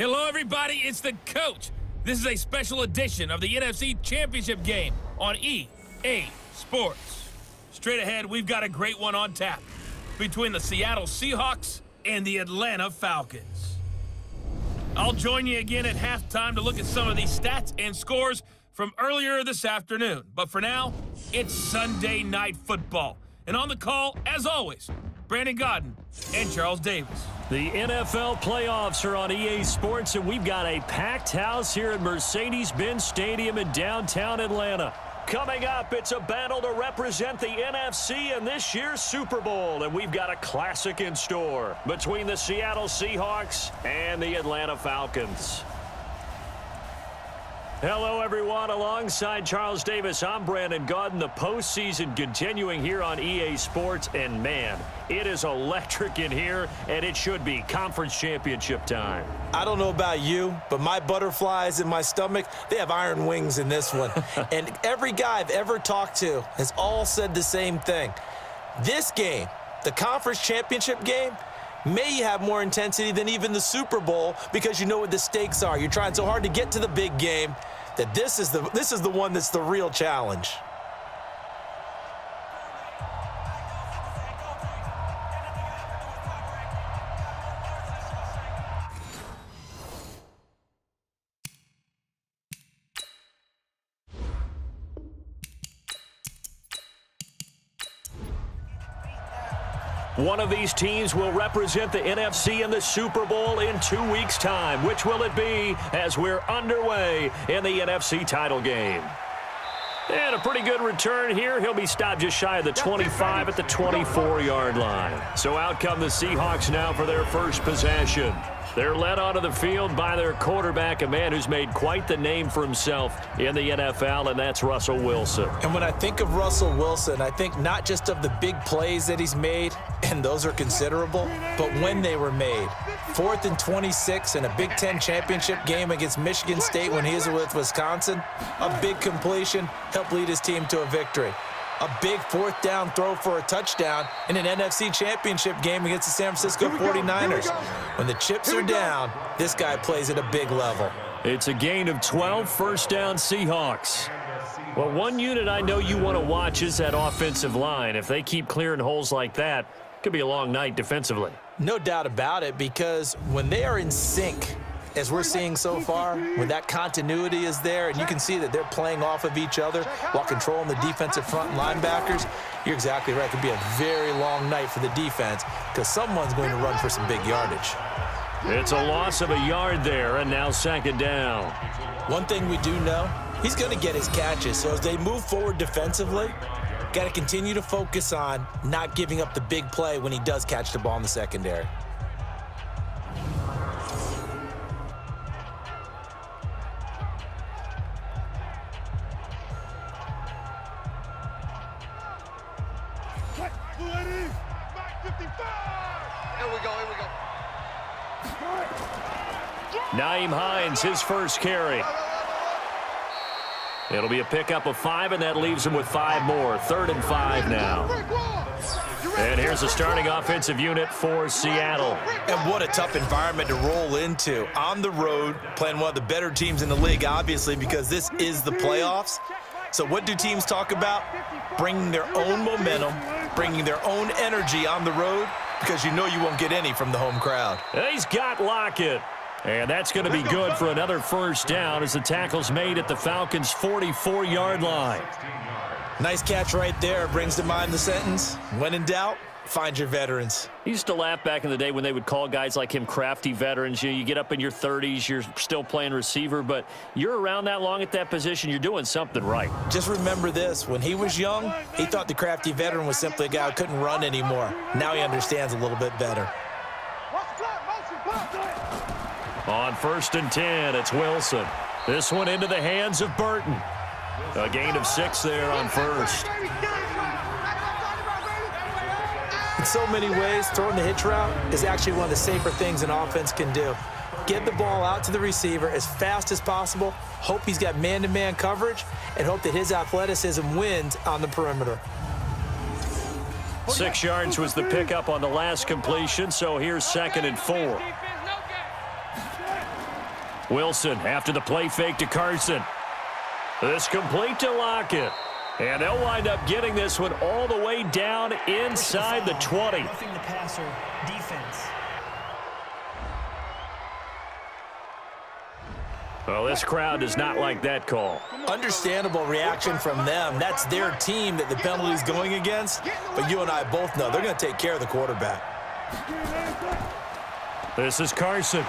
Hello, everybody. It's the coach. This is a special edition of the NFC Championship game on EA Sports. Straight ahead, we've got a great one on tap between the Seattle Seahawks and the Atlanta Falcons. I'll join you again at halftime to look at some of these stats and scores from earlier this afternoon. But for now, it's Sunday Night Football. And on the call, as always, Brandon Godden and Charles Davis. The NFL playoffs are on EA Sports, and we've got a packed house here at Mercedes-Benz Stadium in downtown Atlanta. Coming up, it's a battle to represent the NFC in this year's Super Bowl, and we've got a classic in store between the Seattle Seahawks and the Atlanta Falcons. Hello, everyone. Alongside Charles Davis, I'm Brandon Godden. The postseason continuing here on EA Sports, and man, it is electric in here, and it should be conference championship time. I don't know about you, but my butterflies in my stomach, they have iron wings in this one. And every guy I've ever talked to has all said the same thing. This game, the conference championship game, may have more intensity than even the Super Bowl because you know what the stakes are. You're trying so hard to get to the big game that this is the one that's the real challenge. One of these teams will represent the NFC in the Super Bowl in 2 weeks' time. Which will it be as we're underway in the NFC title game? And a pretty good return here. He'll be stopped just shy of the 25 at the 24-yard line. So out come the Seahawks now for their first possession. They're led onto the field by their quarterback, a man who's made quite the name for himself in the NFL, and that's Russell Wilson. And when I think of Russell Wilson, I think not just of the big plays that he's made, and those are considerable, but when they were made. 4th and 26 in a Big Ten championship game against Michigan State when he was with Wisconsin. A big completion helped lead his team to a victory. A big 4th down throw for a touchdown in an NFC championship game against the San Francisco 49ers. When the chips are down, this guy plays at a big level. It's a gain of 12, first down Seahawks. Well, one unit I know you want to watch is that offensive line. If they keep clearing holes like that, it could be a long night defensively. No doubt about it, because when they are in sync, as we're seeing so far, when that continuity is there and you can see that they're playing off of each other while controlling the defensive front and linebackers, you're exactly right. It could be a very long night for the defense because someone's going to run for some big yardage. It's a loss of a yard there, and now second down. One thing we do know, he's going to get his catches. So as they move forward defensively, got to continue to focus on not giving up the big play when he does catch the ball in the secondary. Nyheim Hines, his first carry. It'll be a pickup of 5, and that leaves him with 5 more. 3rd and 5 now. And here's the starting offensive unit for Seattle. And what a tough environment to roll into. On the road, playing one of the better teams in the league, obviously, because this is the playoffs. So what do teams talk about? Bringing their own momentum, bringing their own energy on the road, because you know you won't get any from the home crowd. He's got Lockett. And that's going to be good for another first down as the tackle's made at the Falcons' 44-yard line. Nice catch right there. Brings to mind the sentence, when in doubt, find your veterans. I used to laugh back in the day when they would call guys like him crafty veterans. You get up in your 30s, you're still playing receiver, but you're around that long at that position, you're doing something right. Just remember this. When he was young, he thought the crafty veteran was simply a guy who couldn't run anymore. Now he understands a little bit better. On 1st and 10, it's Wilson. This one into the hands of Burton. A gain of 6 there on 1st. In so many ways, throwing the hitch route is actually one of the safer things an offense can do. Get the ball out to the receiver as fast as possible, hope he's got man-to-man coverage, and hope that his athleticism wins on the perimeter. 6 yards was the pickup on the last completion, so here's 2nd and 4. Wilson after the play fake to Carson. This complete to Lockett. And they'll wind up getting this one all the way down inside the 20. Roughing the passer defense. Well, this crowd does not like that call. Understandable reaction from them. That's their team that the penalty is going against. But you and I both know they're going to take care of the quarterback. This is Carson.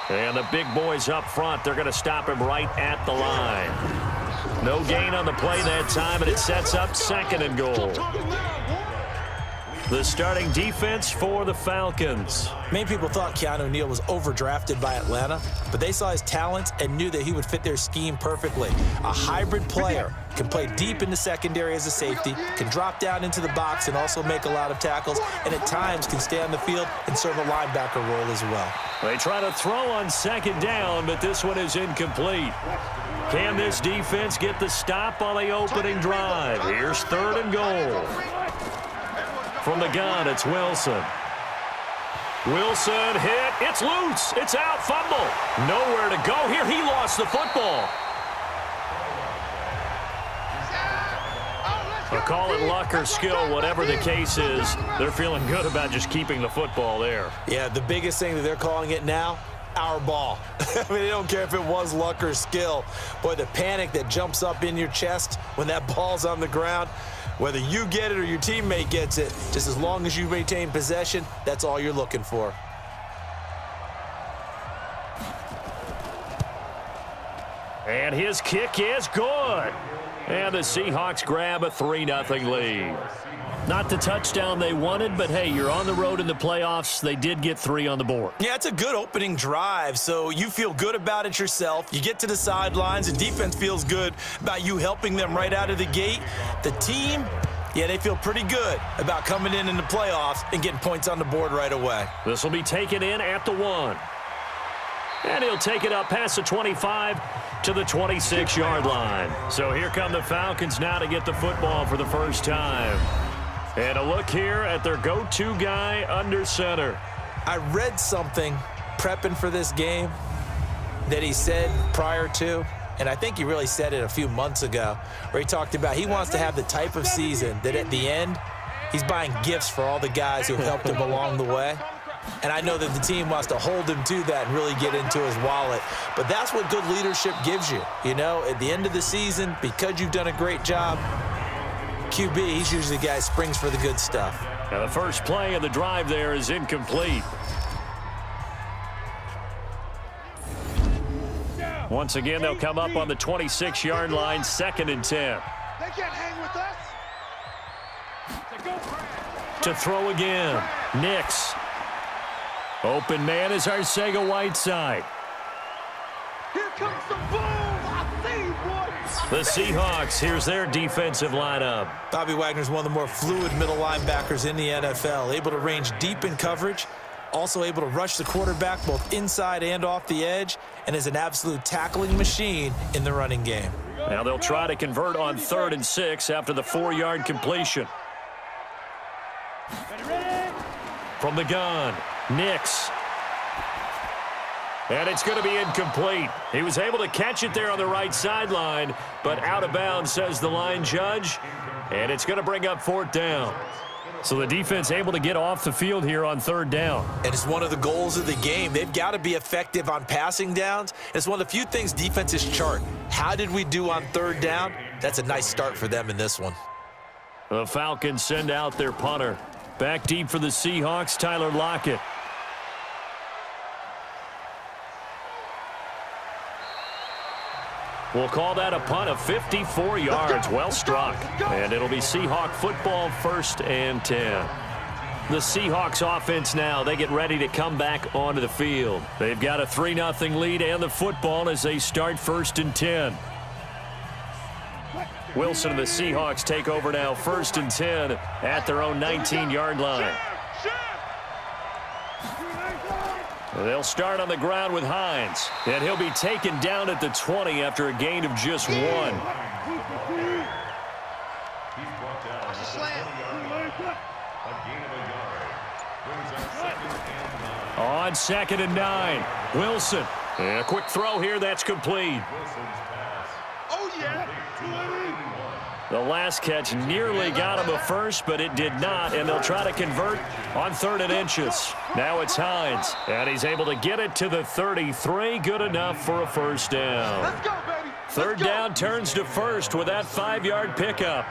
And the big boys up front, they're going to stop him right at the line. No gain on the play that time, and it sets up 2nd and goal. The starting defense for the Falcons. Many people thought Keanu Neal was overdrafted by Atlanta, but they saw his talents and knew that he would fit their scheme perfectly. A hybrid player, can play deep in the secondary as a safety, can drop down into the box and also make a lot of tackles, and at times can stay on the field and serve a linebacker role as well. They try to throw on 2nd down, but this one is incomplete. Can this defense get the stop on the opening drive? Here's 3rd and goal. From the gun, it's Wilson. Wilson hit. It's loose. It's out. Fumble. Nowhere to go here. He lost the football. A call it luck or skill, whatever the case is, they're feeling good about just keeping the football there. Yeah, the biggest thing that they're calling it now, our ball. I mean, they don't care if it was luck or skill. Boy, the panic that jumps up in your chest when that ball's on the ground, whether you get it or your teammate gets it, just as long as you maintain possession, that's all you're looking for. And his kick is good. And the Seahawks grab a 3-0 lead. Not the touchdown they wanted, but hey, you're on the road in the playoffs. They did get 3 on the board. Yeah, it's a good opening drive, so you feel good about it yourself. You get to the sidelines, and defense feels good about you helping them right out of the gate. The team, yeah, they feel pretty good about coming in the playoffs and getting points on the board right away. This will be taken in at the 1. And he'll take it up past the 25 to the 26-yard line. So here come the Falcons now to get the football for the first time. And a look here at their go-to guy under center. I read something prepping for this game that he said prior to, and I think he really said it a few months ago, where he talked about he wants to have the type of season that at the end, he's buying gifts for all the guys who helped him along the way. And I know that the team wants to hold him to that and really get into his wallet. But that's what good leadership gives you. You know, at the end of the season, because you've done a great job, QB, he's usually the guy who springs for the good stuff. And the first play of the drive there is incomplete. Once again, they'll come up on the 26-yard line, 2nd and 10. They can't hang with us. To throw again, Nix. Open man is Arcega-Whiteside. Here comes the boom. I see what. The Seahawks, here's their defensive lineup. Bobby Wagner's one of the more fluid middle linebackers in the NFL, able to range deep in coverage, also able to rush the quarterback both inside and off the edge, and is an absolute tackling machine in the running game. Now they'll try to convert on 3rd and 6 after the 4-yard completion. From the gun, Nix. And it's going to be incomplete. He was able to catch it there on the right sideline, but out of bounds, says the line judge. And it's going to bring up 4th down. So the defense able to get off the field here on 3rd down. And it's one of the goals of the game. They've got to be effective on passing downs. It's one of the few things defenses chart. How did we do on 3rd down? That's a nice start for them in this one. The Falcons send out their punter. Back deep for the Seahawks, Tyler Lockett. We'll call that a punt of 54 yards. Well struck. And it'll be Seahawk football, 1st and 10. The Seahawks offense now, they get ready to come back onto the field. They've got a 3-0 lead and the football as they start 1st and 10. Wilson and the Seahawks take over now, 1st and 10 at their own 19-yard line. They'll start on the ground with Hines, and he'll be taken down at the 20 after a gain of just 1. On 2nd and 9, Wilson And a quick throw here, that's complete. Oh, yeah. The last catch nearly got him a first, but it did not, and they'll try to convert on 3rd and inches. Now it's Hines, and he's able to get it to the 33. Good enough for a first down. Let's go, baby. Third down turns to first with that 5-yard pickup.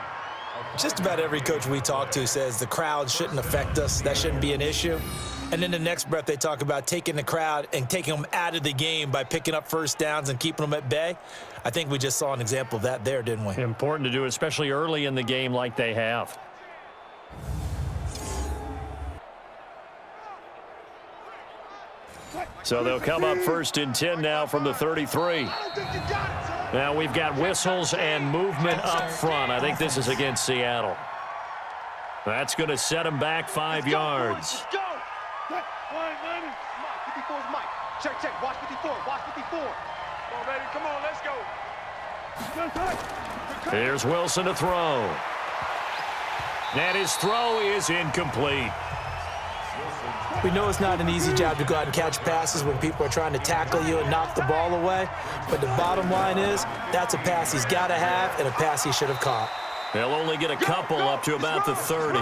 Just about every coach we talk to says the crowd shouldn't affect us. That shouldn't be an issue. And then the next breath they talk about taking the crowd and taking them out of the game by picking up first downs and keeping them at bay. I think we just saw an example of that there, didn't we? Important to do, especially early in the game like they have. So they'll come up 1st and 10 now from the 33. Now we've got whistles and movement up front. I think this is against Seattle. That's going to set them back 5 yards. Let's go. Mike, 54 is Mike. Check, check. Watch 54. Watch 54. Come on, baby. Come on. Let's go. Here's Wilson to throw. And his throw is incomplete. We know it's not an easy job to go out and catch passes when people are trying to tackle you and knock the ball away. But the bottom line is that's a pass he's got to have and a pass he should have caught. They'll only get a couple up to about the 30.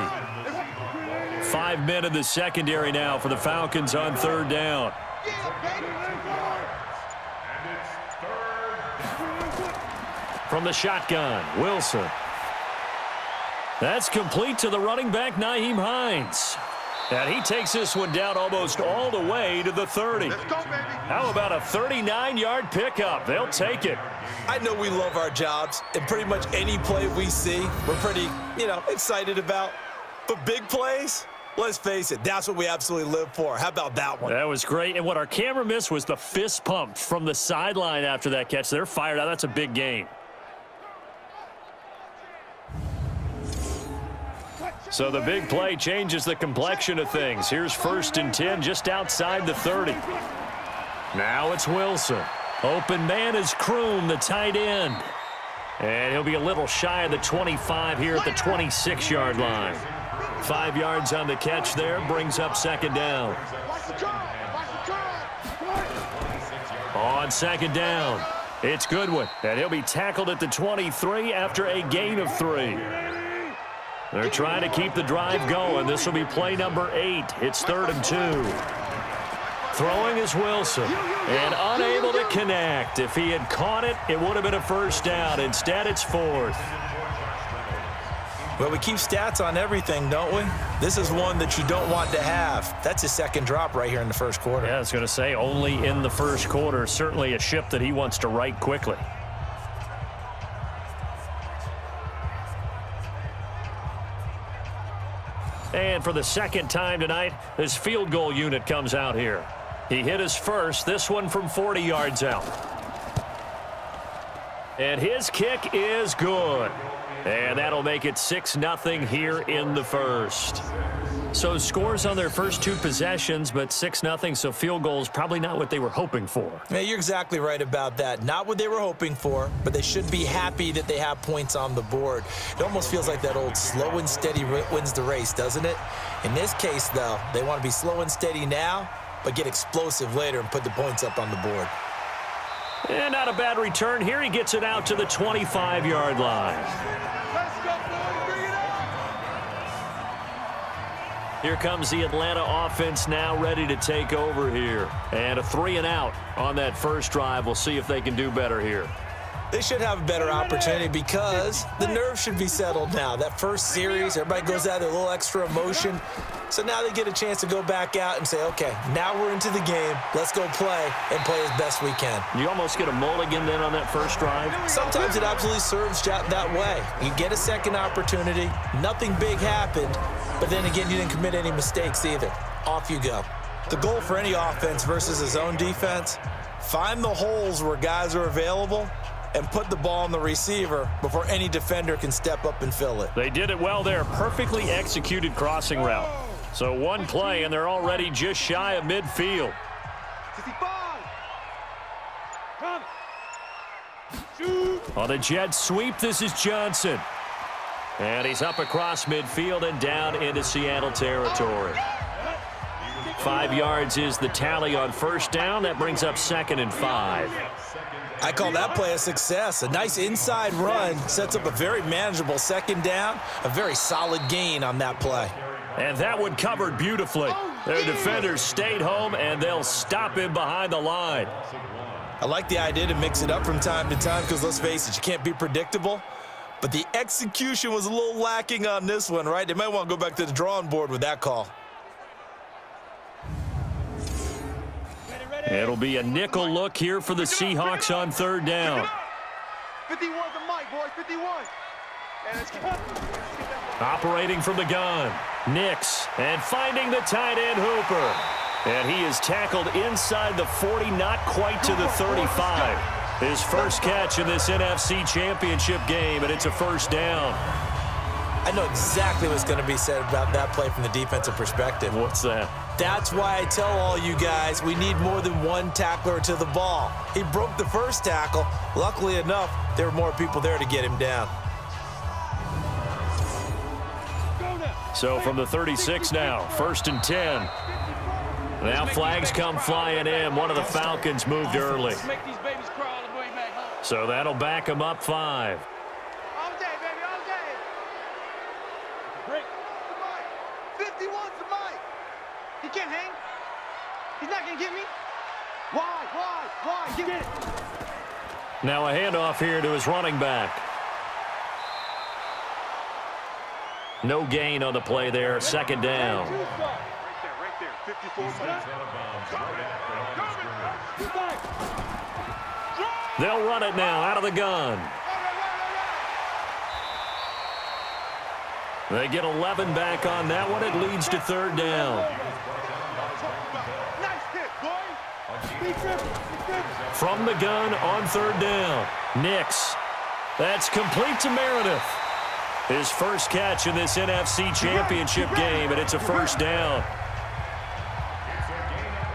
5 men in the secondary now for the Falcons on 3rd down. From the shotgun, Wilson. That's complete to the running back, Nyheim Hines. And he takes this one down almost all the way to the 30. Let's go, baby. How about a 39-yard pickup? They'll take it. I know we love our jobs, and pretty much any play we see, we're pretty, excited about. But big plays, let's face it, that's what we absolutely live for. How about that one? That was great. And what our camera missed was the fist pump from the sideline after that catch. They're fired out. That's a big game. So the big play changes the complexion of things. Here's 1st and 10 just outside the 30. Now it's Wilson. Open man is Kroon, the tight end. And he'll be a little shy of the 25 here at the 26-yard line. 5 yards on the catch there, brings up 2nd down. On 2nd down, it's Goodwin. And he'll be tackled at the 23 after a gain of 3. They're trying to keep the drive going. This will be play number 8. It's 3rd and 2. Throwing is Wilson. And unable to connect. If he had caught it, it would have been a first down. Instead, it's 4th. Well, we keep stats on everything, don't we? This is one that you don't want to have. That's his 2nd drop right here in the 1st quarter. Yeah, I was going to say only in the 1st quarter. Certainly a ship that he wants to right quickly. And for the 2nd time tonight, this field goal unit comes out here. He hit his first, this one from 40 yards out. And his kick is good. And that'll make it 6-0 here in the 1st. So scores on their first 2 possessions, but 6-0, so field goals probably not what they were hoping for. Yeah, you're exactly right about that. Not what they were hoping for, but they should be happy that they have points on the board. It almost feels like that old slow and steady wins the race, doesn't it? In this case, though, they want to be slow and steady now, but get explosive later and put the points up on the board. And not a bad return here. He gets it out to the 25-yard line. Here comes the Atlanta offense now ready to take over here. And a 3-and-out on that first drive. We'll see if they can do better here. They should have a better opportunity because the nerves should be settled now. That first series, everybody goes out with a little extra emotion. So now they get a chance to go back out and say, okay, now we're into the game. Let's go play and play as best we can. You almost get a mulligan then on that first drive? Sometimes it absolutely serves that way. You get a second opportunity. Nothing big happened. But then again, you didn't commit any mistakes either. Off you go. The goal for any offense versus his own defense, find the holes where guys are available and put the ball on the receiver before any defender can step up and fill it. They did it well there. Perfectly executed crossing route. So one play, and they're already just shy of midfield. 65. On the jet sweep, this is Johnson. And he's up across midfield and down into Seattle territory. 5 yards is the tally on first down. That brings up 2nd and 5. I call that play a success. A nice inside run sets up a very manageable 2nd down, a very solid gain on that play. And that one covered beautifully. Their defenders stayed home, and they'll stop him behind the line. I like the idea to mix it up from time to time because, let's face it, you can't be predictable. But the execution was a little lacking on this one, right? They might want to go back to the drawing board with that call. It'll be a nickel look here for the Seahawks on 3rd down. 51 to Mike, boys, 51. And it's Operating from the gun, Nix, and finding the tight end Hooper. And he is tackled inside the 40, not quite to the 35. His first catch in this NFC Championship game, and it's a 1st down. I know exactly what's going to be said about that play from the defensive perspective. What's that? That's why I tell all you guys we need more than one tackler to the ball. He broke the first tackle. Luckily enough, there were more people there to get him down. So from the 36 now, 1st and 10. Now flags come flying in. One of the Falcons moved early. So that'll back him up 5. All day, baby, all day. Break. 51 to Mike. He can't hang. He's not going to get me. Why? Get it. Now a handoff here to his running back. No gain on the play there. 2nd down. Right there. 54 minutes. They'll run it now out of the gun. They get 11 back on that one. It leads to 3rd down. From the gun on 3rd down. Nix. That's complete to Meredith. His first catch in this NFC Championship game, and it's a 1st down.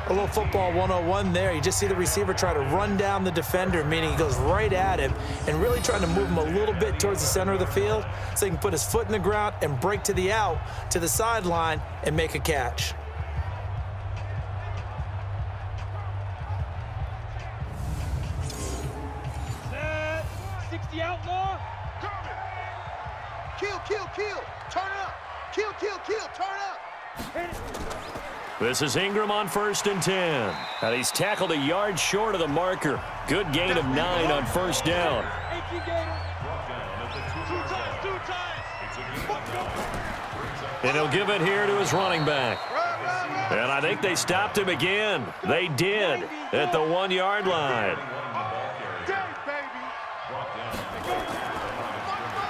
A little football 101 there. You just see the receiver try to run down the defender, meaning he goes right at him and really trying to move him a little bit towards the center of the field so he can put his foot in the ground and break to the out, to the sideline, and make a catch. Set. 60 outlaw. Kill. Turn it up. Kill. Turn up. Hit it. This is Ingram on 1st and 10. And he's tackled a yard short of the marker. Good gain of 9 on 1st down. And he'll give it here to his running back. And I think they stopped him again. They did at the 1-yard line.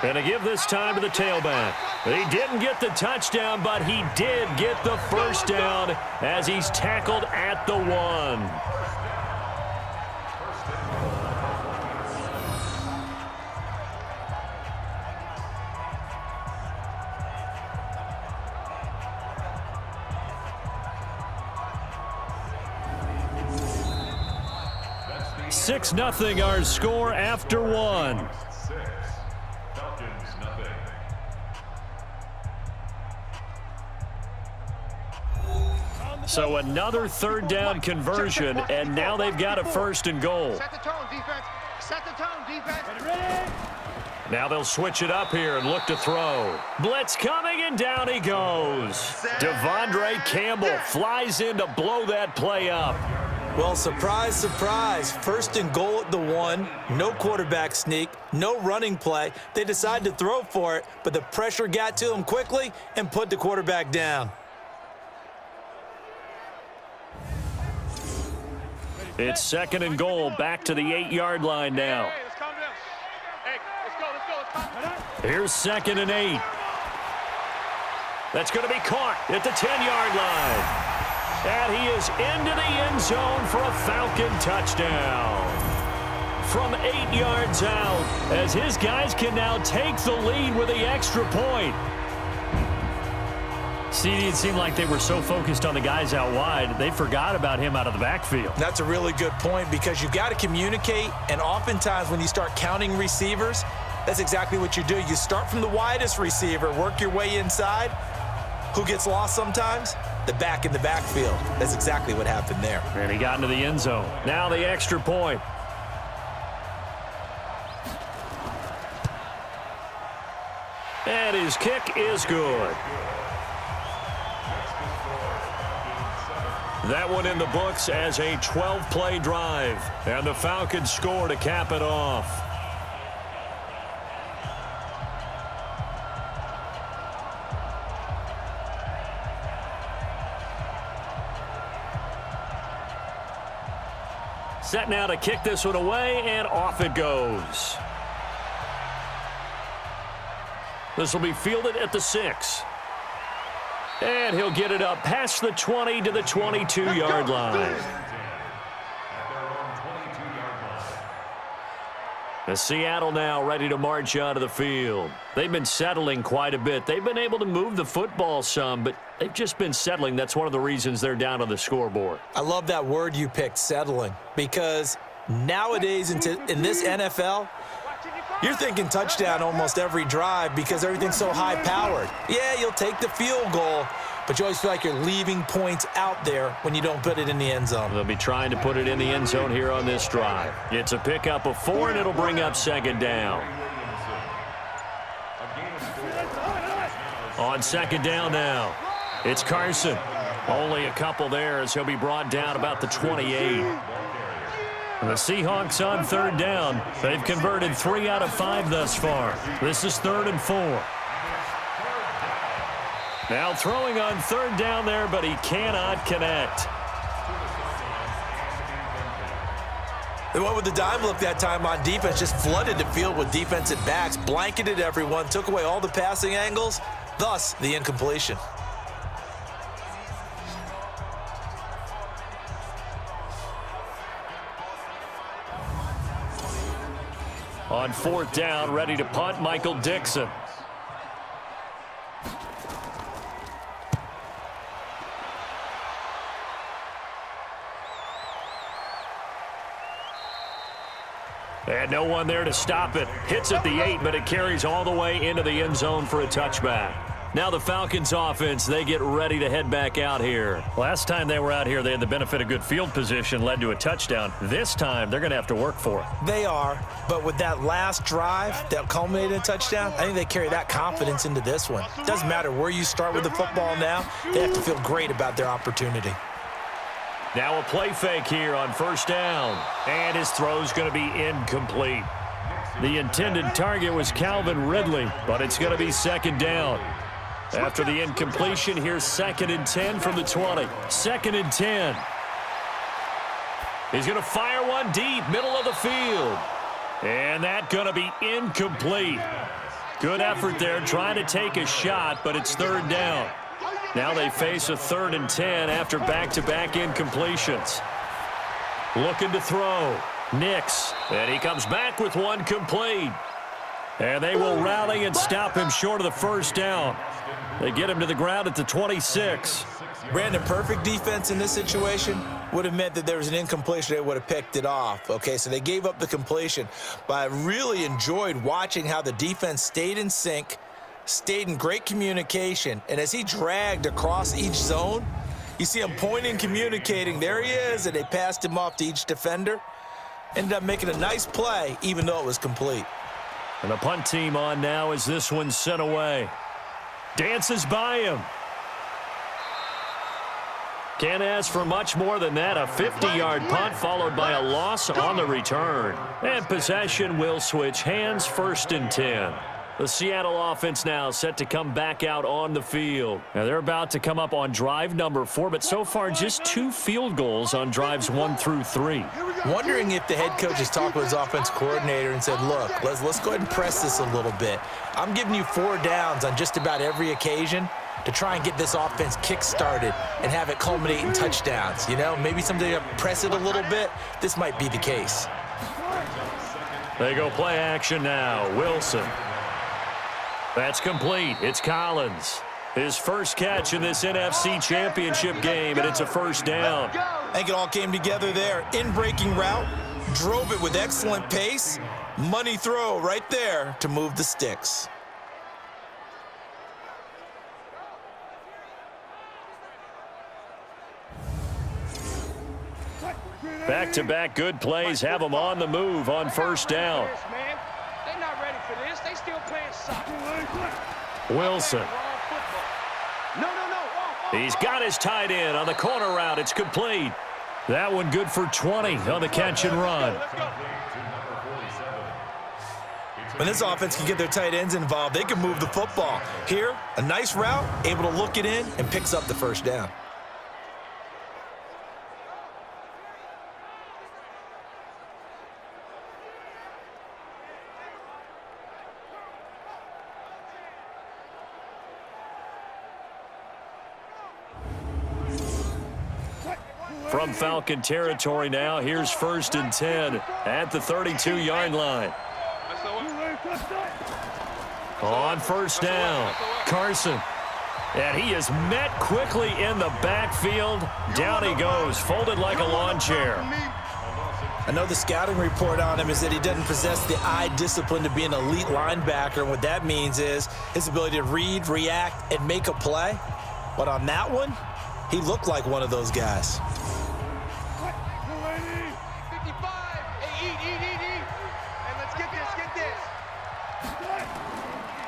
And to give this time to the tailback. He didn't get the touchdown, but he did get the 1st down as he's tackled at the 1. Six 0 our score after 1. So another 3rd down conversion, and now they've got a 1st and goal. Set the tone, defense. Set the tone, defense. Now they'll switch it up here and look to throw. Blitz coming, and down he goes. Devondre Campbell flies in to blow that play up. Well, surprise, surprise. 1st and goal at the 1. No quarterback sneak. No running play. They decide to throw for it, but the pressure got to him quickly and put the quarterback down. It's 2nd and goal, back to the 8-yard line now. Hey, let's calm down. Hey, let's go. Here's 2nd and 8. That's going to be caught at the 10-yard line. And he is into the end zone for a Falcon touchdown. From 8 yards out, as his guys can now take the lead with the extra point. CD, it seemed like they were so focused on the guys out wide, they forgot about him out of the backfield. That's a really good point because you got to communicate, and oftentimes when you start counting receivers, that's exactly what you do. You start from the widest receiver, work your way inside. Who gets lost sometimes? The back in the backfield. That's exactly what happened there. And he got into the end zone. Now the extra point. And his kick is good. That one in the books as a 12-play drive. And the Falcons score to cap it off. Set now to kick this one away, and off it goes. This will be fielded at the 6. And he'll get it up past the 20 to the 22-yard line. The Seattle now ready to march out of the field. They've been settling quite a bit. They've been able to move the football some, but they've just been settling. That's one of the reasons they're down on the scoreboard. I love that word you picked, settling, because nowadays in this NFL, you're thinking touchdown almost every drive because everything's so high-powered. Yeah, you'll take the field goal, but you always feel like you're leaving points out there when you don't put it in the end zone. They'll be trying to put it in the end zone here on this drive. It's a pickup of 4, and it'll bring up second down. On second down now, it's Carson. Only a couple there as he'll be brought down about the 28. The Seahawks on third down. They've converted 3 out of 5 thus far. This is 3rd and 4. Now throwing on third down there, but he cannot connect. They went with the dime look that time on defense, just flooded the field with defensive backs, blanketed everyone, took away all the passing angles, thus the incompletion. On fourth down, ready to punt, Michael Dixon. And no one there to stop it. Hits at the 8, but it carries all the way into the end zone for a touchback. Now the Falcons offense, they get ready to head back out here. Last time they were out here, they had the benefit of good field position, led to a touchdown. This time, they're going to have to work for it. They are, but with that last drive that culminated in a touchdown, I think they carry that confidence into this one. Doesn't matter where you start with the football now, they have to feel great about their opportunity. Now a play fake here on first down, and his throw's going to be incomplete. The intended target was Calvin Ridley, but it's going to be second down. After the incompletion, here's 2nd and 10 from the 20. 2nd and 10. He's going to fire one deep, middle of the field. And that's going to be incomplete. Good effort there, trying to take a shot, but it's third down. Now they face a 3rd and 10 after back-to-back incompletions. Looking to throw. Nix. And he comes back with one complete. And they will rally and stop him short of the first down. They get him to the ground at the 26. Brandon, perfect defense in this situation would have meant that there was an incompletion. They would have picked it off. Okay, so they gave up the completion. But I really enjoyed watching how the defense stayed in sync, stayed in great communication. And as he dragged across each zone, you see him pointing, communicating. There he is, and they passed him off to each defender. Ended up making a nice play, even though it was complete. And the punt team on now as this one's sent away. Dances by him. Can't ask for much more than that. A 50-yard punt followed by a loss on the return. And possession will switch hands, 1st and 10. The Seattle offense now set to come back out on the field. Now they're about to come up on drive number 4, but so far just 2 field goals on drives 1 through 3. Wondering if the head coach has talked with his offense coordinator and said, look, let's go ahead and press this a little bit. I'm giving you 4 downs on just about every occasion to try and get this offense kick-started and have it culminate in touchdowns. You know, maybe something to press it a little bit. This might be the case. They go play action now. Wilson. That's complete. It's Collins. His first catch in this NFC Championship game, and it's a first down. I think it all came together there. In-breaking route, drove it with excellent pace. Money throw right there to move the sticks. Back-to-back good plays have them on the move on first down. They're not ready for this. They still playing soccer. Wilson. No. He's got his tight end on the corner route. It's complete. That one good for 20 on the catch and run. When this offense can get their tight ends involved, they can move the football. Here, a nice route, able to look it in, and picks up the first down. From Falcon territory now, here's 1st and 10 at the 32-yard line. On first down, Carson. And he is met quickly in the backfield. Down he goes, folded like a lawn chair. I know the scouting report on him is that he doesn't possess the eye discipline to be an elite linebacker. And what that means is his ability to read, react, and make a play. But on that one, he looked like one of those guys. 55. Hey, eat. And let's get this.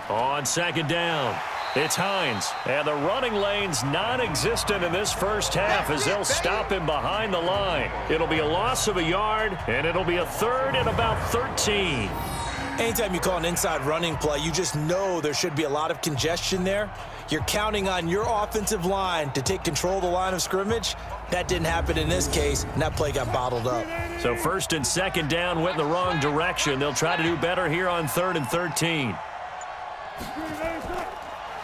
On second down, it's Hines. And the running lane's non-existent in this first half as they'll stop him behind the line. It'll be a loss of a yard, and it'll be a 3rd and about 13. Anytime you call an inside running play, you just know there should be a lot of congestion there. You're counting on your offensive line to take control of the line of scrimmage. That didn't happen in this case, and that play got bottled up. So 1st and 2nd down went in the wrong direction. They'll try to do better here on 3rd and 13.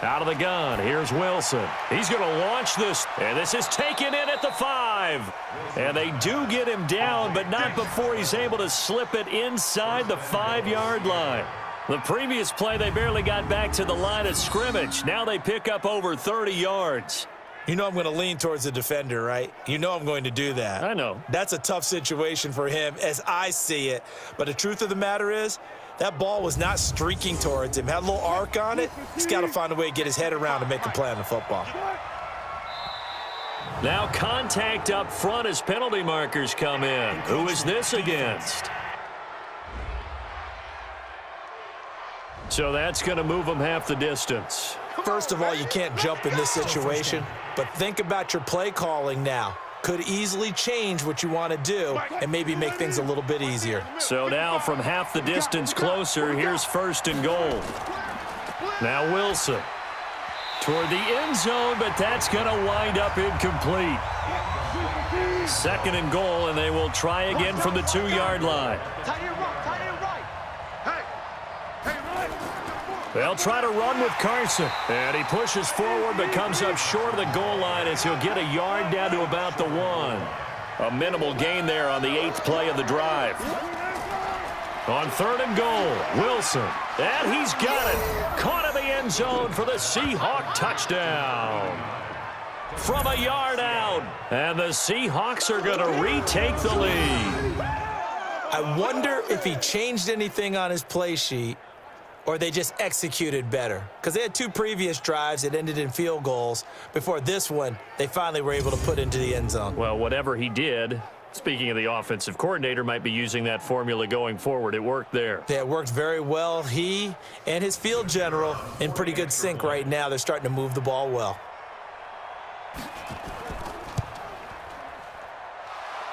Out of the gun, here's Wilson. He's going to launch this, and this is taken in at the 5. And they do get him down, but not before he's able to slip it inside the 5-yard line. The previous play, they barely got back to the line of scrimmage. Now they pick up over 30 yards. You know I'm going to lean towards the defender, right? You know I'm going to do that. I know. That's a tough situation for him as I see it. But the truth of the matter is, that ball was not streaking towards him. Had a little arc on it. He's got to find a way to get his head around and make a play on the football. Now contact up front as penalty markers come in. Who is this against? So that's going to move them half the distance. First of all, you can't jump in this situation, but think about your play calling now. Could easily change what you want to do and maybe make things a little bit easier. So now from half the distance closer, here's 1st and goal. Now Wilson toward the end zone, but that's going to wind up incomplete. 2nd and goal, and they will try again from the 2-yard line. They'll try to run with Carson. And he pushes forward but comes up short of the goal line as he'll get a yard down to about the 1. A minimal gain there on the 8th play of the drive. On 3rd and goal, Wilson. And he's got it. Caught in the end zone for the Seahawk touchdown. From a yard out. And the Seahawks are going to retake the lead. I wonder if he changed anything on his play sheet, or they just executed better. Because they had 2 previous drives that ended in field goals. Before this one, they finally were able to put into the end zone. Well, whatever he did, speaking of the offensive coordinator, might be using that formula going forward. It worked there. Yeah, it worked very well. He and his field general in pretty good sync right now. They're starting to move the ball well.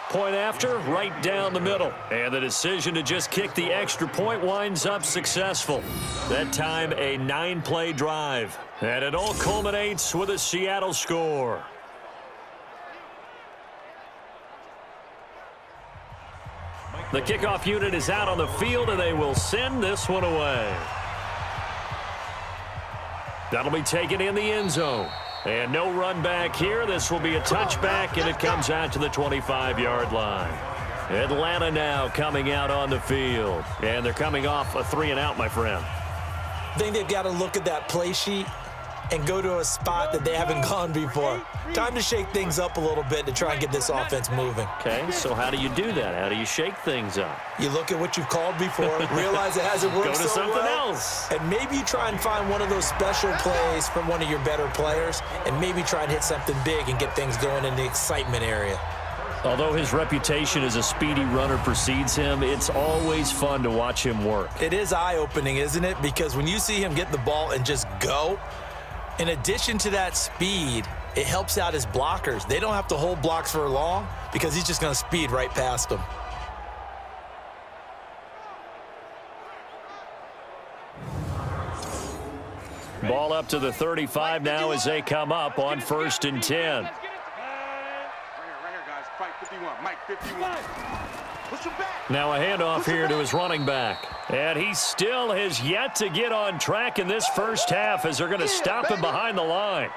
Point after, right down the middle. And the decision to just kick the extra point winds up successful. That time, a 9-play drive. And it all culminates with a Seattle score. The kickoff unit is out on the field, and they will send this one away. That'll be taken in the end zone. And no run back here. This will be a touchback, and it comes out to the 25-yard line. Atlanta now coming out on the field. And they're coming off a 3-and-out, my friend. I think they've got to look at that play sheet and go to a spot that they haven't gone before. Time to shake things up a little bit to try and get this offense moving. Okay, so how do you do that? How do you shake things up? You look at what you've called before, realize it hasn't worked Go to so something well, else. and maybe you try and find one of those special plays from one of your better players, and maybe try and hit something big and get things going in the excitement area. Although his reputation as a speedy runner precedes him, it's always fun to watch him work. It is eye-opening, isn't it? Because when you see him get the ball and just go, in addition to that speed, it helps out his blockers. They don't have to hold blocks for long because he's just going to speed right past them. Ball up to the 35 now as they come up on 1st and 10. Now a handoff here to his running back. And he still has yet to get on track in this first half as they're going to stop him behind the line.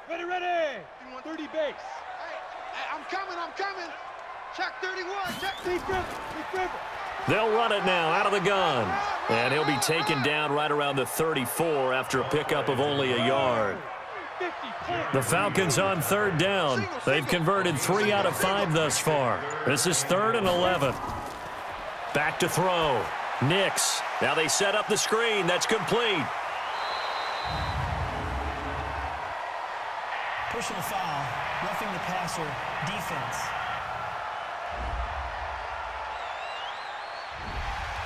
Ready. 30 base. Hey, I'm coming. Check 31. Check deep river. They'll run it now out of the gun. And he'll be taken down right around the 34 after a pickup of only a yard. The Falcons on 3rd down. They've converted 3 out of 5 thus far. This is 3rd and 11. Back to throw. Nix. Now they set up the screen. That's complete. Personal foul, roughing the passer, defense.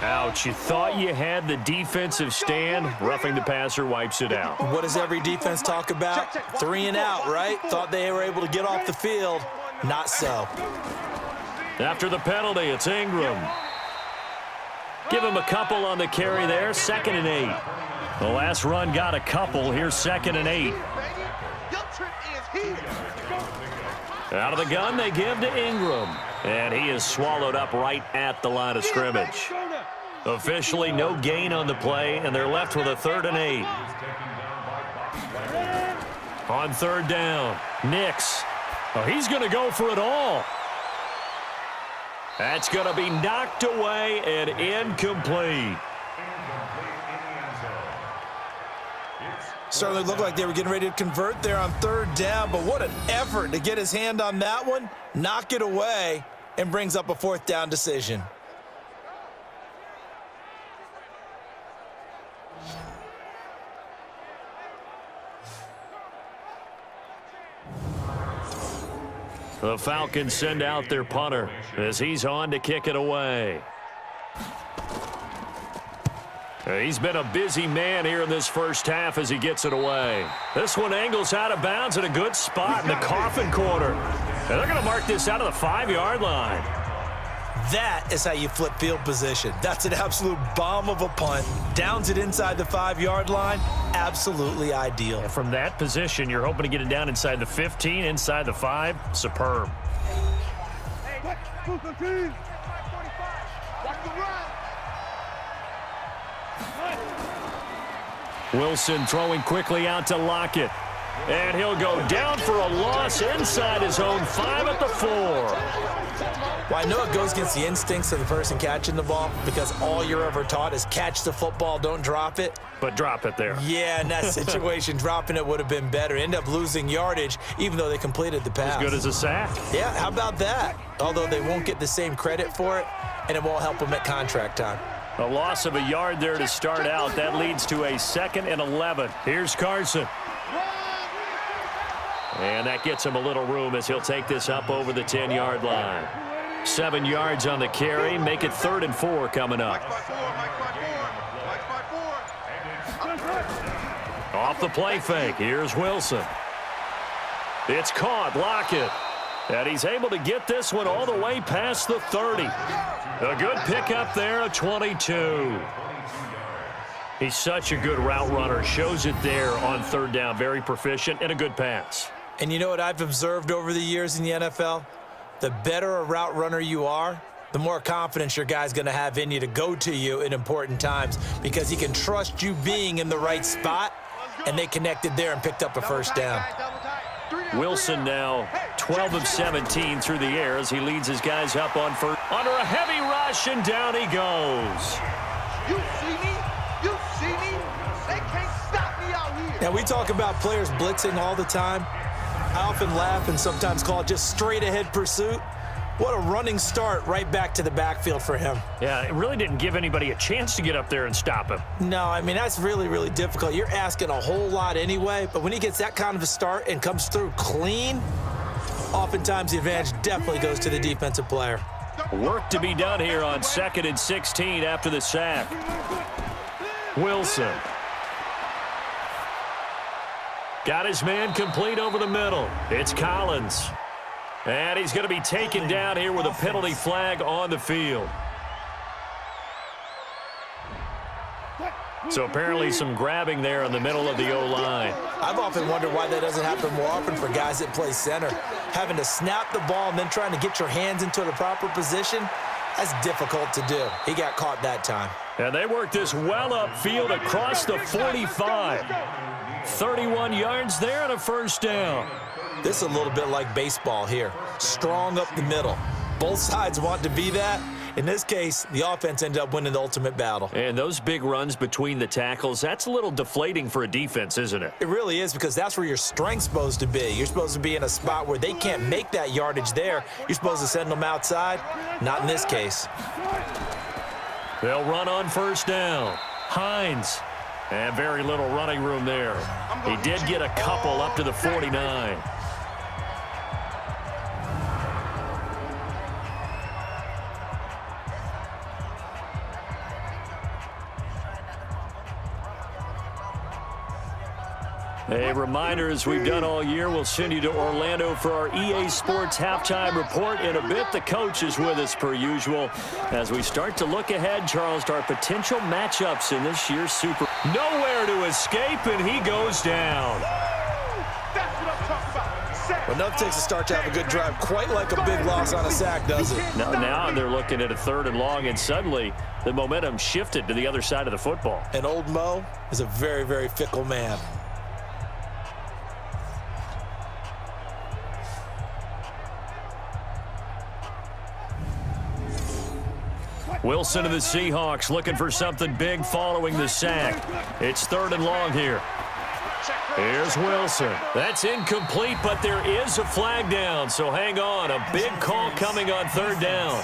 Ouch, you thought you had the defensive stand. Roughing the passer wipes it out. What does every defense talk about? 3 and out, right? Thought they were able to get off the field. Not so. After the penalty, it's Ingram. Give him a couple on the carry there, 2nd and 8. The last run got a couple. Here's 2nd and 8. Out of the gun, they give to Ingram. And he is swallowed up right at the line of scrimmage. Officially no gain on the play, and they're left with a 3rd and 8. On 3rd down, Nix. Oh, he's going to go for it all. That's going to be knocked away and incomplete. Certainly looked like they were getting ready to convert there on 3rd down, but what an effort to get his hand on that one, knock it away, and brings up a 4th down decision. The Falcons send out their punter as he's on to kick it away. He's been a busy man here in this first half as he gets it away. This one angles out of bounds at a good spot in the coffin corner. And they're going to mark this out of the 5-yard line. That is how you flip field position. That's an absolute bomb of a punt. Downs it inside the 5-yard line. Absolutely ideal. And from that position, you're hoping to get it down inside the 15, inside the 5. Superb. Wilson throwing quickly out to Lockett. And he'll go down for a loss inside his own 5 at the 4. Well, I know it goes against the instincts of the person catching the ball because all you're ever taught is catch the football, don't drop it. But drop it there. Yeah, in that situation, dropping it would have been better. End up losing yardage, even though they completed the pass. As good as a sack. Yeah, how about that? Although they won't get the same credit for it, and it won't help them at contract time. A loss of a yard there to start out. That leads to a 2nd and 11. Here's Carson. And that gets him a little room as he'll take this up over the 10-yard line. 7 yards on the carry. Make it 3rd and 4 coming up. Off the play fake. Here's Wilson. It's caught. Lockett. And he's able to get this one all the way past the 30. A good pickup there, a 22. He's such a good route runner. Shows it there on 3rd down. Very proficient and a good pass. And you know what I've observed over the years in the NFL? The better a route runner you are, the more confidence your guy's going to have in you to go to you in important times because he can trust you being in the right spot, and they connected there and picked up a 1st down. Wilson now 12 of 17 through the air as he leads his guys up on 1st. Under a heavy rush, and down he goes. You see me? You see me? They can't stop me out here. Now, we talk about players blitzing all the time. I often laugh and sometimes call it just straight-ahead pursuit. What a running start right back to the backfield for him. Yeah, it really didn't give anybody a chance to get up there and stop him. No, I mean, that's really, really difficult. You're asking a whole lot anyway, but when he gets that kind of a start and comes through clean, oftentimes the advantage definitely goes to the defensive player. Work to be done here on 2nd and 16 after the sack. Wilson. Got his man complete over the middle. It's Collins. And he's going to be taken down here with a penalty flag on the field. So apparently some grabbing there in the middle of the O-line. I've often wondered why that doesn't happen more often for guys that play center. Having to snap the ball and then trying to get your hands into the proper position, that's difficult to do. He got caught that time. And they work this well upfield across the 45. 31 yards there and a first down. This is a little bit like baseball here. Strong up the middle. Both sides want to be that. In this case, the offense ended up winning the ultimate battle. And those big runs between the tackles, that's a little deflating for a defense, isn't it? It really is, because that's where your strength's supposed to be. You're supposed to be in a spot where they can't make that yardage there. You're supposed to send them outside. Not in this case. They'll run on first down. Hines. And very little running room there. He did get a couple up to the 49. A reminder, as we've done all year, we'll send you to Orlando for our EA Sports halftime report. In a bit, the coach is with us per usual as we start to look ahead, Charles, to our potential matchups in this year's Super. Nowhere to escape, and he goes down. Well, enough takes to start to have a good drive, quite like a big loss on a sack, does it? Now they're looking at a 3rd and long, and suddenly the momentum shifted to the other side of the football. And old Mo is a very, very fickle man. Wilson and the Seahawks looking for something big following the sack. It's 3rd and long here. Here's Wilson. That's incomplete, but there is a flag down, so hang on. A big call coming on 3rd down.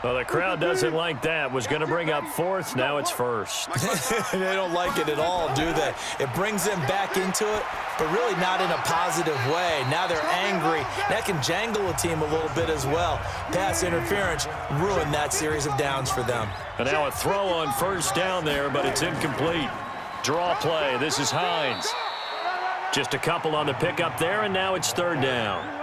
Well, the crowd doesn't like that. Was going to bring up 4th. Now it's 1st. They don't like it at all, do they? It brings them back into it, but really not in a positive way. Now they're angry. That can jangle a team a little bit as well. Pass interference ruined that series of downs for them. And now a throw on 1st down there, but it's incomplete. Draw play. This is Hines. Just a couple on the pickup there, and now it's 3rd down.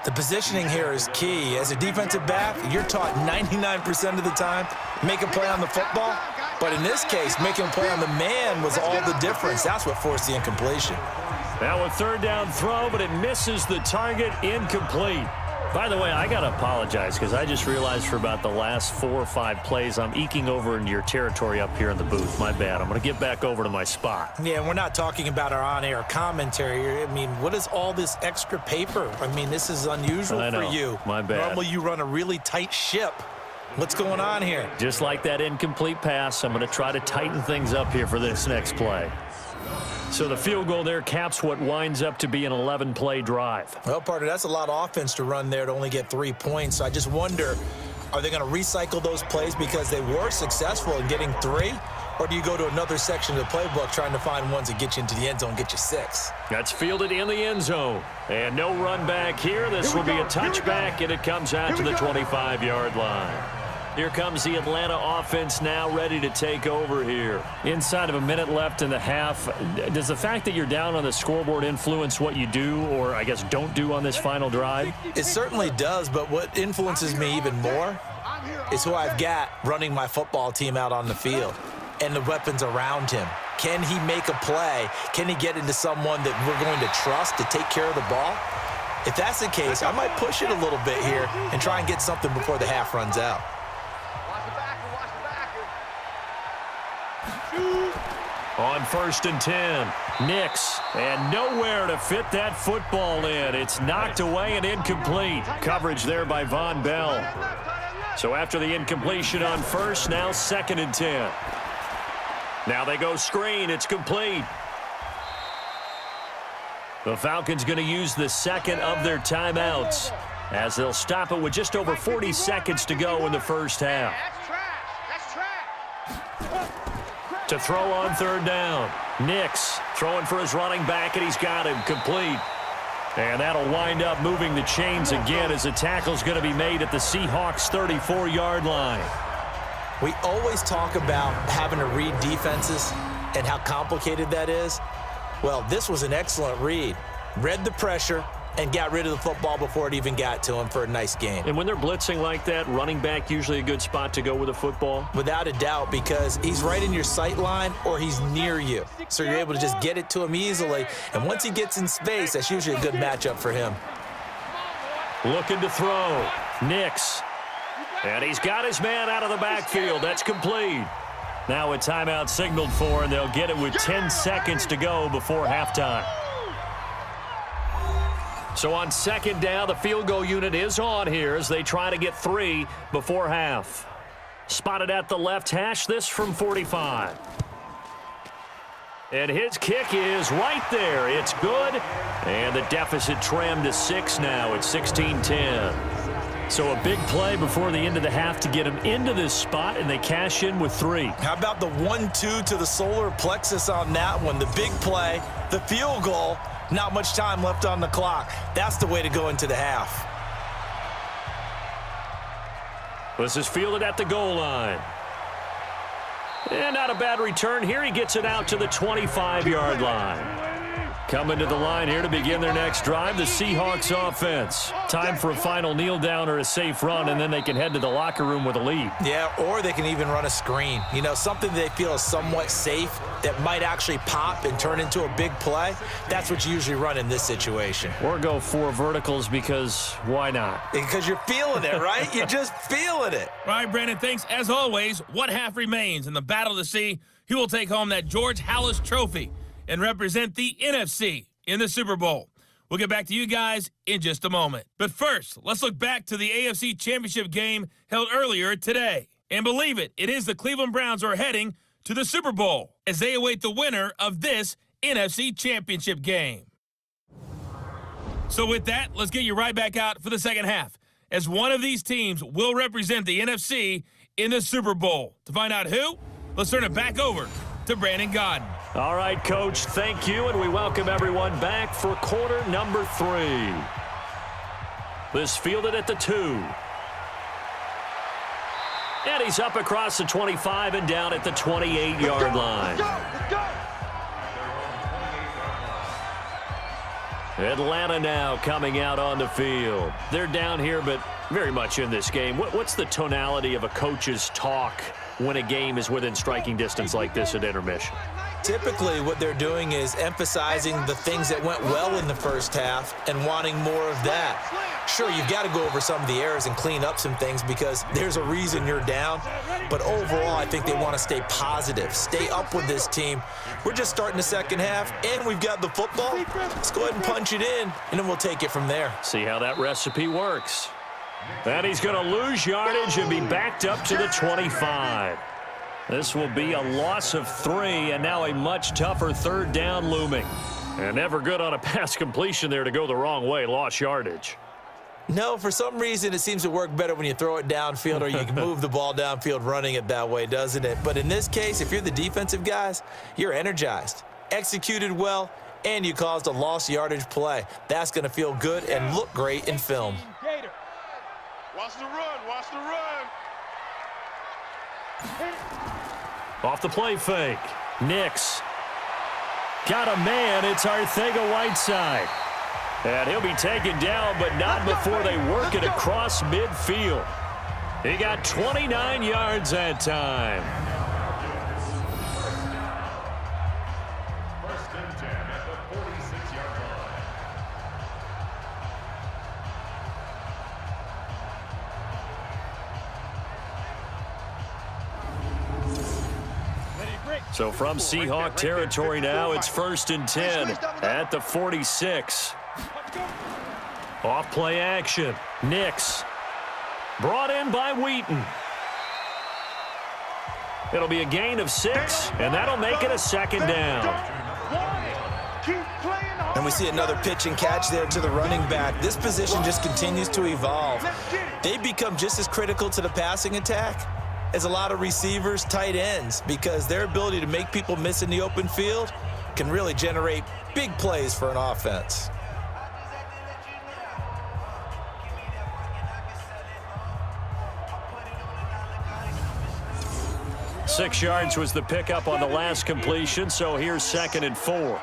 The positioning here is key. As a defensive back, you're taught 99% of the time, make a play on the football. But in this case, making a play on the man was all the difference. That's what forced the incompletion. Now a 3rd down throw, but it misses the target, incomplete. By the way, I got to apologize because I just realized for about the last 4 or 5 plays, I'm eking over into your territory up here in the booth. My bad. I'm going to get back over to my spot. Yeah, and we're not talking about our on-air commentary. I mean, what is all this extra paper? I mean, this is unusual for you. My bad. Normally you run a really tight ship. What's going on here? Just like that incomplete pass, I'm going to try to tighten things up here for this next play. So the field goal there caps what winds up to be an 11-play drive. Well, partner, that's a lot of offense to run there to only get 3 points. So I just wonder, are they going to recycle those plays because they were successful in getting 3? Or do you go to another section of the playbook trying to find ones that get you into the end zone and get you 6? That's fielded in the end zone. And no run back here. This will be a touchback, and it comes out to the 25-yard line. Here comes the Atlanta offense now ready to take over here. Inside of a minute left in the half, does the fact that you're down on the scoreboard influence what you do or, I guess, don't do on this final drive? It certainly does, but what influences me even more is who I've got running my football team out on the field and the weapons around him. Can he make a play? Can he get into someone that we're going to trust to take care of the ball? If that's the case, I might push it a little bit here and try and get something before the half runs out. On 1st and 10, Nix, and nowhere to fit that football in. It's knocked away and incomplete. Coverage there by Von Bell. So after the incompletion on 1st, now 2nd and 10. Now they go screen. It's complete. The Falcons going to use the second of their timeouts as they'll stop it with just over 40 seconds to go in the first half. To throw on third down. Nix throwing for his running back, and he's got him complete. And that'll wind up moving the chains again as the tackle's going to be made at the Seahawks' 34-yard line. We always talk about having to read defenses and how complicated that is. Well, this was an excellent read. Read the pressure and got rid of the football before it even got to him for a nice gain. And when they're blitzing like that, running back usually a good spot to go with a football? Without a doubt, because he's right in your sight line or he's near you. So you're able to just get it to him easily. And once he gets in space, that's usually a good matchup for him. Looking to throw. Nix. And he's got his man out of the backfield. That's complete. Now a timeout signaled for, and they'll get it with 10 seconds to go before halftime. So on second down, the field goal unit is on here as they try to get 3 before half. Spotted at the left hash, this from 45. And his kick is right there. It's good. And the deficit trimmed to 6 now. It's 16-10. So a big play before the end of the half to get him into this spot, and they cash in with 3. How about the 1-2 to the solar plexus on that one? The big play, the field goal, not much time left on the clock. That's the way to go into the half. This is fielded at the goal line. And not a bad return here. He gets it out to the 25-yard line. Coming to the line here to begin their next drive, the Seahawks offense. Time for a final kneel down or a safe run, and then they can head to the locker room with a lead. Yeah, or they can even run a screen. You know, something they feel is somewhat safe that might actually pop and turn into a big play. That's what you usually run in this situation. Or go 4 verticals because why not? Because you're feeling it, right? You're just feeling it. All right, Brandon, thanks. As always, what half remains in the battle to see who will take home that George Halas trophy and represent the NFC in the Super Bowl. We'll get back to you guys in just a moment. But first, let's look back to the AFC Championship game held earlier today. And believe it, it is the Cleveland Browns who are heading to the Super Bowl as they await the winner of this NFC Championship game. So with that, let's get you right back out for the second half, as one of these teams will represent the NFC in the Super Bowl. To find out who, let's turn it back over to Brandon Godden. All right, Coach, thank you, and we welcome everyone back for quarter number 3. This fielded at the 2. And he's up across the 25 and down at the 28-yard line. Let's go. Atlanta now coming out on the field. They're down here, but very much in this game. What's the tonality of a coach's talk when a game is within striking distance like this at intermission? Typically, what they're doing is emphasizing the things that went well in the first half and wanting more of that. Sure, you've got to go over some of the errors and clean up some things because there's a reason you're down. But overall, I think they want to stay positive, stay up with this team. We're just starting the second half, and we've got the football. Let's go ahead and punch it in, and then we'll take it from there. See how that recipe works. And he's going to lose yardage and be backed up to the 25. This will be a loss of 3, and now a much tougher third down looming. And never good on a pass completion there to go the wrong way, lost yardage. No, for some reason, it seems to work better when you throw it downfield or you can move the ball downfield running it that way, doesn't it? But in this case, if you're the defensive guys, you're energized, executed well, and you caused a lost yardage play. That's going to feel good and look great in film. Watch the run, watch the run. Off the play fake. Nix. Got a man. It's Arcega-Whiteside. And he'll be taken down, but not before they work it across midfield. He got 29 yards that time. First and 10 at the 46-yard line. So from Seahawk territory now, it's first and 10 at the 46. Off play action. Nix. Brought in by Wheaton. It'll be a gain of 6, and that'll make it a second down. And we see another pitch and catch there to the running back. This position just continues to evolve. They become just as critical to the passing attack as a lot of receivers, tight ends, because their ability to make people miss in the open field can really generate big plays for an offense. 6 yards was the pickup on the last completion, so here's 2nd and 4.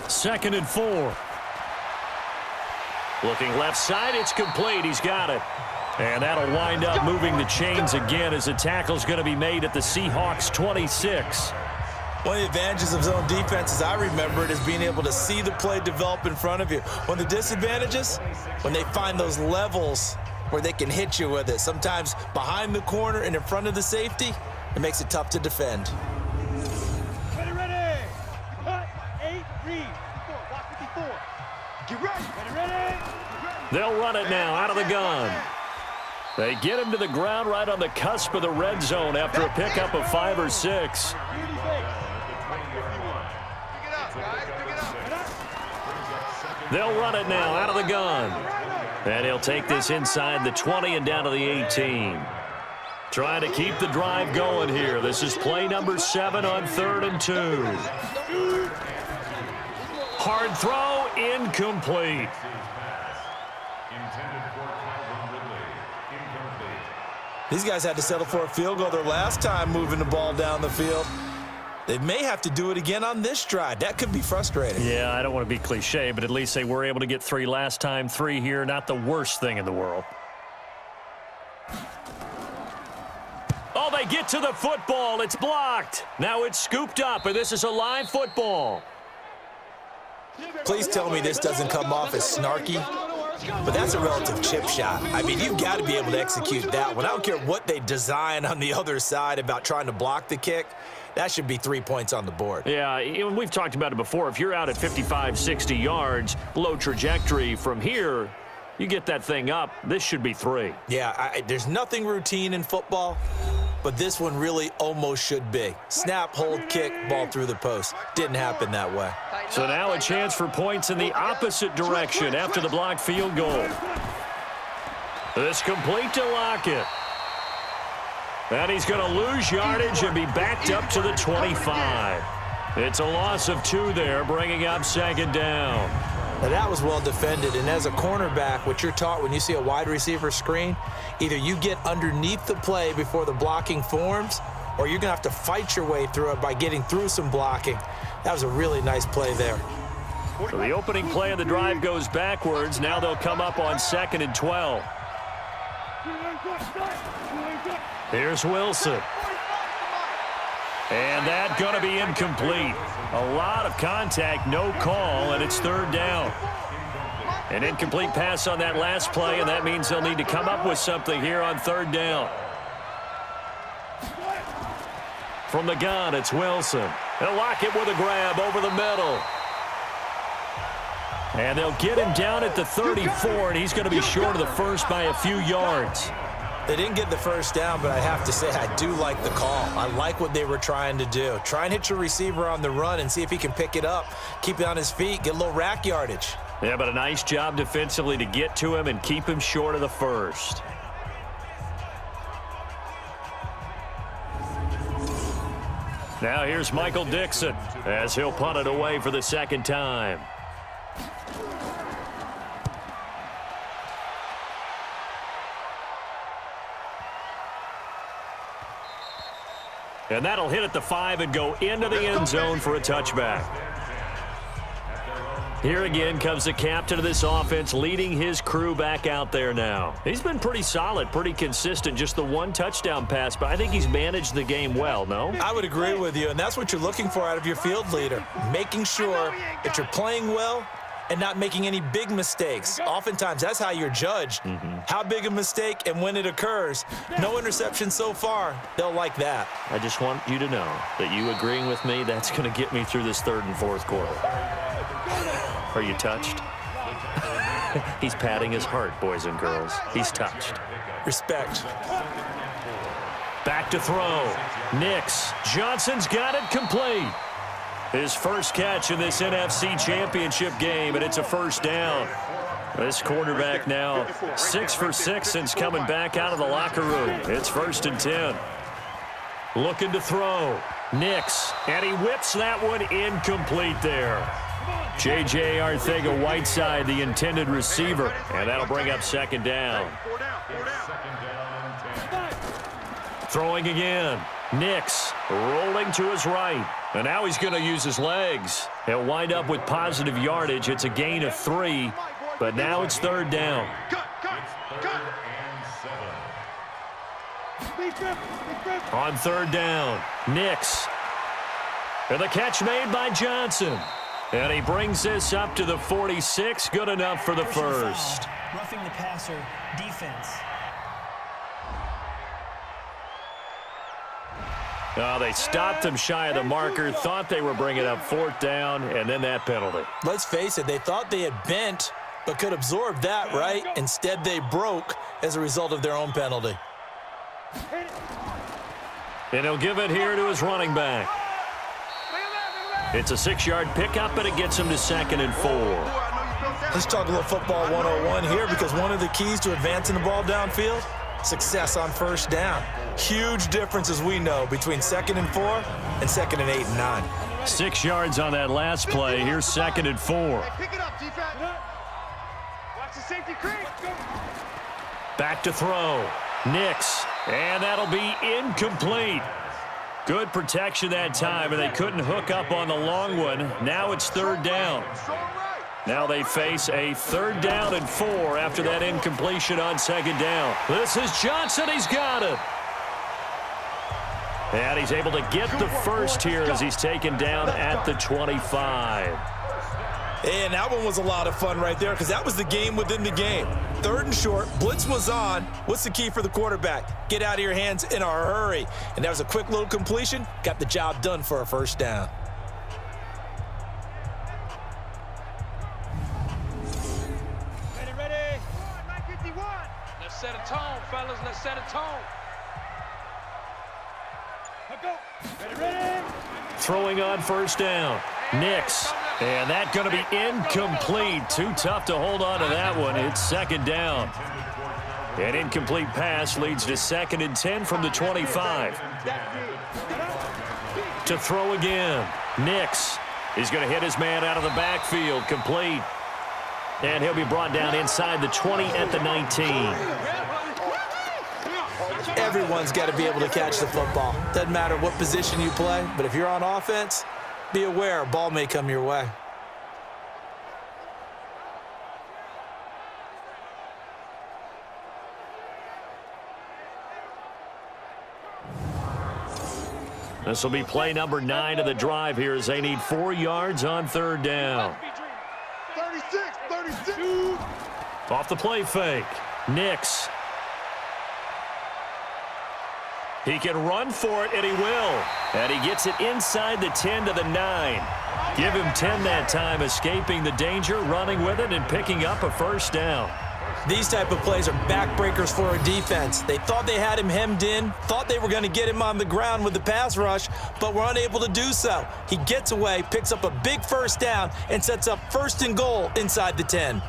2nd and 4. Looking left side, it's complete. He's got it. And that'll wind up moving the chains again as the tackle's going to be made at the Seahawks 26. One of the advantages of zone defense, as I remember it, is being able to see the play develop in front of you. One of the disadvantages, when they find those levels where they can hit you with it, sometimes behind the corner and in front of the safety, it makes it tough to defend. Ready, ready. Cut, 8, read. 54, block 54. Get ready. Ready, ready. They'll run it now out of the gun. They get him to the ground right on the cusp of the red zone after a pickup of 5 or 6. They'll run it now out of the gun. And he'll take this inside the 20 and down to the 18. Trying to keep the drive going here. This is play number 7 on 3rd and 2. Hard throw, incomplete. These guys had to settle for a field goal their last time moving the ball down the field. They may have to do it again on this drive. That could be frustrating. Yeah, I don't want to be cliche, but at least they were able to get 3 last time. 3 here, not the worst thing in the world. Oh, they get to the football. It's blocked. Now it's scooped up, and this is a live football. Please tell me this doesn't come off as snarky, but that's a relative chip shot. I mean, you've got to be able to execute that one. I don't care what they design on the other side about trying to block the kick. That should be 3 points on the board. Yeah, we've talked about it before. If you're out at 55, 60 yards, low trajectory from here, you get that thing up, this should be 3. Yeah, there's nothing routine in football, but this one really almost should be. Snap, hold, kick, ball through the post. Didn't happen that way. So now a chance for points in the opposite direction after the blocked field goal. This complete to Lockett. And he's going to lose yardage and be backed up to the 25. It's a loss of 2 there, bringing up 2nd down. Now that was well defended, and as a cornerback, what you're taught when you see a wide receiver screen, either you get underneath the play before the blocking forms, or you're going to have to fight your way through it by getting through some blocking. That was a really nice play there. So the opening play of the drive goes backwards. Now they'll come up on 2nd and 12. Here's Wilson. And that's going to be incomplete. A lot of contact, no call, and it's 3rd down. An incomplete pass on that last play, and that means they'll need to come up with something here on 3rd down. From the gun, it's Wilson. They'll lock it with a grab over the middle. And they'll get him down at the 34, and he's going to be short of the first by a few yards. They didn't get the first down, but I have to say I do like the call. I like what they were trying to do. Try and hit your receiver on the run and see if he can pick it up, keep it on his feet, get a little rack yardage. Yeah, but a nice job defensively to get to him and keep him short of the first. Now here's Michael Dixon as he'll punt it away for the 2nd time. And that'll hit at the 5 and go into the end zone for a touchback. Here again comes the captain of this offense leading his crew back out there now. He's been pretty solid, pretty consistent, just the 1 touchdown pass, but I think he's managed the game well, no? I would agree with you, and that's what you're looking for out of your field leader, making sure that you're playing well and not making any big mistakes. Oftentimes, that's how you're judged. How big a mistake and when it occurs. No interception so far. They'll like that. I just want you to know that you agreeing with me, that's going to get me through this 3rd and 4th quarter. Are you touched? He's patting his heart, boys and girls. He's touched. Respect. Back to throw. Nix. Johnson's got it complete. His first catch in this NFC Championship game, and it's a first down. This quarterback now 6 for 6 since coming back out of the locker room. It's 1st and 10. Looking to throw. Nix, and he whips that one incomplete there. J.J. Arcega-Whiteside, the intended receiver, and that'll bring up 2nd down. Throwing again. Nix rolling to his right. And now he's going to use his legs. He'll wind up with positive yardage. It's a gain of 3, but now it's 3rd down. On 3rd down, Nix. And the catch made by Johnson. And he brings this up to the 46. Good enough for the first. Roughing the passer, defense. They stopped him shy of the marker, thought they were bringing up 4th down, and then that penalty. Let's face it, they thought they had bent, but could absorb that, right? Instead, they broke as a result of their own penalty. And he'll give it here to his running back. It's a 6-yard pickup, and it gets him to 2nd and 4. Let's talk a little football 101 here, because one of the keys to advancing the ball downfield, success on 1st down. Huge difference, as we know, between 2nd and 4 and 2nd and 8 and 9. 6 yards on that last play. Here's 2nd and 4. Pick it up, defense. Watch the safety creep. Back to throw. Nix. And that'll be incomplete. Good protection that time, and they couldn't hook up on the long one. Now it's 3rd down. Now they face a 3rd down and 4 after that incompletion on 2nd down. This is Johnson. He's got it. And he's able to get the first here as he's taken down at the 25. And that one was a lot of fun right there, because that was the game within the game. 3rd and short, blitz was on. What's the key for the quarterback? Get out of your hands in a hurry. And that was a quick little completion. Got the job done for a 1st down. Ready. 951. Let's set a tone, fellas. Let's set a tone. Ready. Throwing on 1st down. Nix. And that's going to be incomplete. Too tough to hold on to that one. It's 2nd down. An incomplete pass leads to 2nd and 10 from the 25. To throw again. Nix. He's going to hit his man out of the backfield. Complete. And he'll be brought down inside the 20 at the 19. Everyone's got to be able to catch the football. Doesn't matter what position you play, but if you're on offense, be aware a ball may come your way. This will be play number 9 of the drive here as they need 4 yards on 3rd down. 36. Off the play fake. Nix. He can run for it, and he will. And he gets it inside the 10 to the 9. Give him 10 that time, escaping the danger, running with it, and picking up a 1st down. These type of plays are backbreakers for a defense. They thought they had him hemmed in, thought they were going to get him on the ground with the pass rush, but were unable to do so. He gets away, picks up a big 1st down, and sets up 1st and goal inside the 10.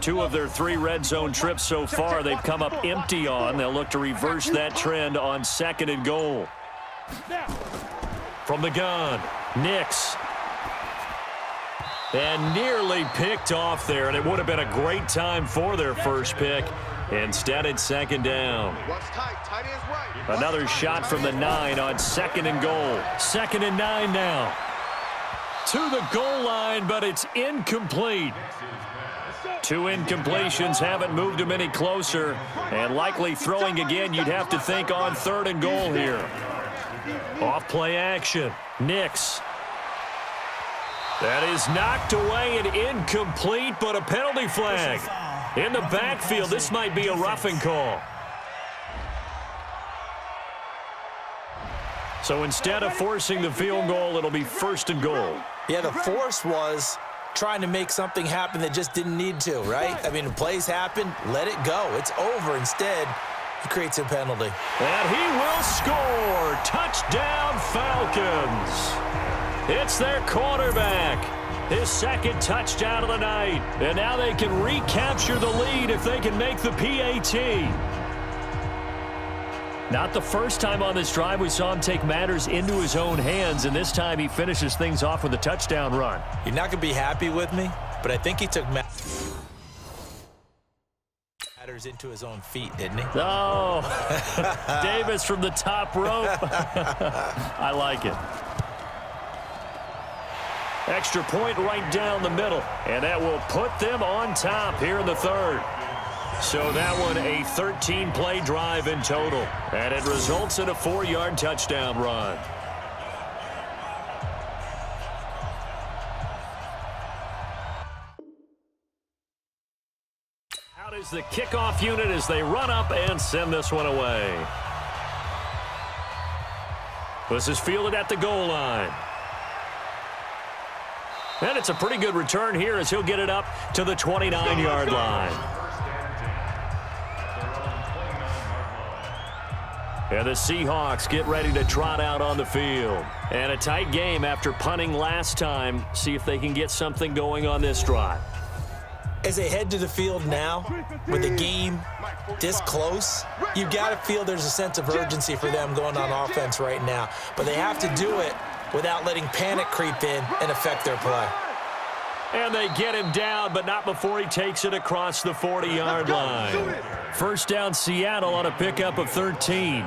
Two of their 3 red zone trips so far they've come up empty on. They'll look to reverse that trend on 2nd and goal. From the gun, Nix. And nearly picked off there, and it would have been a great time for their first pick. Instead, it's 2nd down. Another shot from the 9 on 2nd and goal. 2nd and 9 now. To the goal line, but it's incomplete. 2 incompletions haven't moved him any closer, and likely throwing again, you'd have to think on 3rd and goal here. Off play action. Nix. That is knocked away and incomplete, but a penalty flag. In the backfield, this might be a roughing call. So instead of forcing the field goal, it'll be 1st and goal. Yeah, the force was trying to make something happen that just didn't need to, right? I mean, plays happen, let it go. It's over. Instead, he creates a penalty. And he will score. Touchdown, Falcons. It's their quarterback. His second touchdown of the night. And now they can recapture the lead if they can make the PAT. Not the first time on this drive we saw him take matters into his own hands, and this time he finishes things off with a touchdown run. You're not going to be happy with me, but I think he took matters into his own feet, didn't he? Oh, Davis from the top rope. I like it. Extra point right down the middle, and that will put them on top here in the third. So that one a 13-play drive in total, and it results in a 4-yard touchdown run. Out is the kickoff unit as they run up and send this one away. This is fielded at the goal line. And it's a pretty good return here as he'll get it up to the 29-yard line. And the Seahawks get ready to trot out on the field. And a tight game after punting last time. See if they can get something going on this drive. As they head to the field now, with the game this close, you've got to feel there's a sense of urgency for them going on offense right now. But they have to do it without letting panic creep in and affect their play. And they get him down, but not before he takes it across the 40-yard line. First down, Seattle on a pickup of 13.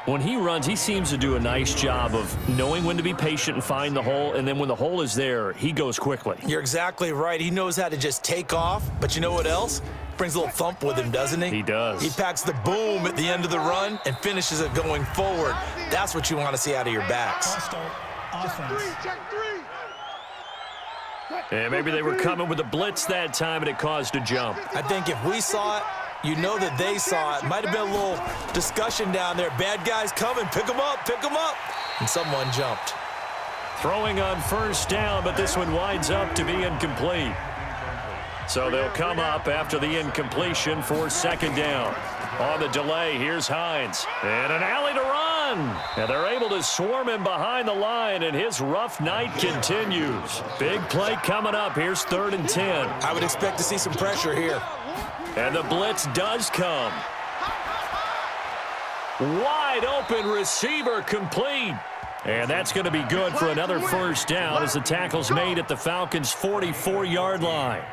When he runs, he seems to do a nice job of knowing when to be patient and find the hole, and then when the hole is there, he goes quickly. You're exactly right. He knows how to just take off, but you know what else? Brings a little thump with him, doesn't he? He does. He packs the boom at the end of the run and finishes it going forward. That's what you want to see out of your backs. And maybe they were coming with a blitz that time, and it caused a jump. I think if we saw it, you know that they saw it. Might have been a little discussion down there. Bad guys coming. Pick them up. Pick them up. And someone jumped. Throwing on first down, but this one winds up to be incomplete. So they'll come up after the incompletion for second down. On the delay, here's Hines. And an alley to run. And they're able to swarm him behind the line, and his rough night continues. Big play coming up. Here's 3rd and 10. I would expect to see some pressure here. And the blitz does come. Wide open receiver complete. And that's going to be good for another first down as the tackle's made at the Falcons' 44-yard line.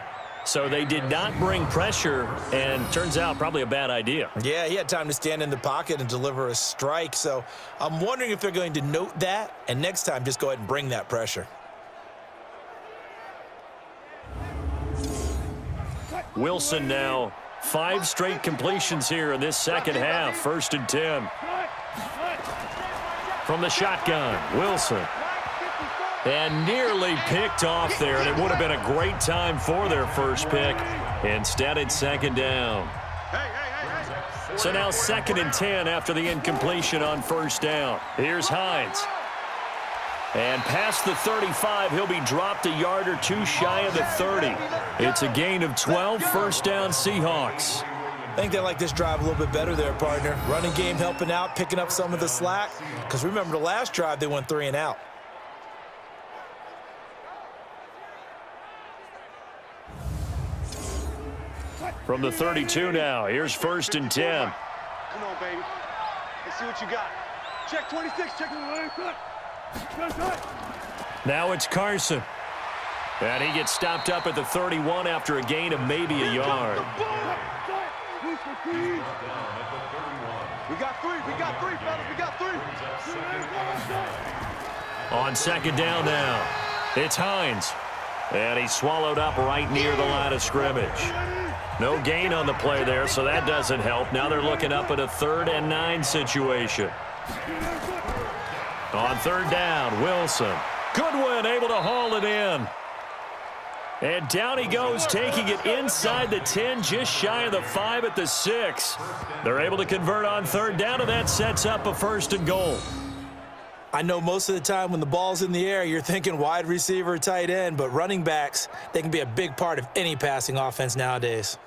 So they did not bring pressure, and turns out probably a bad idea. Yeah, he had time to stand in the pocket and deliver a strike. So I'm wondering if they're going to note that, and next time just go ahead and bring that pressure. Wilson now 5 straight completions here in this second half. 1st and 10. From the shotgun, Wilson. And nearly picked off there, and it would have been a great time for their first pick. Instead, it's second down. So now 2nd and 10 after the incompletion on first down. Here's Hines. And past the 35, he'll be dropped a yard or two shy of the 30. It's a gain of 12, first down Seahawks. I think they like this drive a little bit better there, partner. Running game helping out, picking up some of the slack. Because remember, the last drive, they went 3 and out. From the 32 now, here's 1st and 10. Come on, baby. Let's see what you got. Check 26, check the line. Now it's Carson. And he gets stopped up at the 31 after a gain of maybe a yard. We got 3, fellas, we got 3. On second down now, it's Hines. And he's swallowed up right near the line of scrimmage. No gain on the play there, so that doesn't help. Now they're looking up at a 3rd and 9 situation. On 3rd down, Wilson. Goodwin able to haul it in. And down he goes, taking it inside the 10, just shy of the 5 at the 6. They're able to convert on 3rd down, and that sets up a 1st and goal. I know most of the time when the ball's in the air, you're thinking wide receiver, tight end, but running backs, they can be a big part of any passing offense nowadays.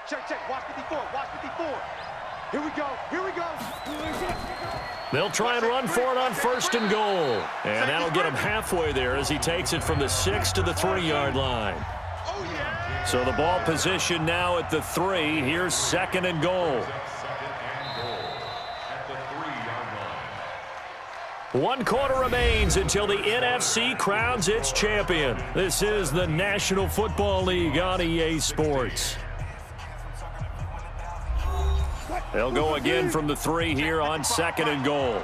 Check, watch 54, watch 54. Here we go, here we go. They'll try and run for it on 1st and goal. And that'll get him halfway there as he takes it from the 6 to the 3-yard line. So the ball position now at the 3. Here's 2nd and goal. 1 quarter remains until the NFC crowns its champion. This is the National Football League on EA Sports. They'll go again from the 3 here on 2nd and goal.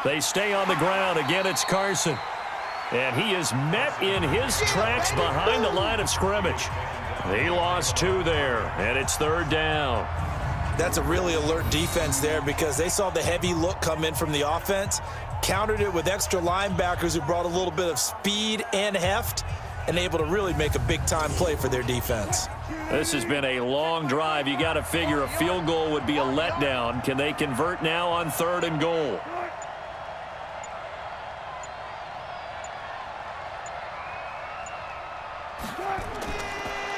They stay on the ground. Again, it's Carson. And he is met in his tracks behind the line of scrimmage. He lost 2 there, and it's 3rd down. That's a really alert defense there because they saw the heavy look come in from the offense, countered it with extra linebackers who brought a little bit of speed and heft, and able to really make a big-time play for their defense. This has been a long drive. You got to figure a field goal would be a letdown. Can they convert now on 3rd and goal?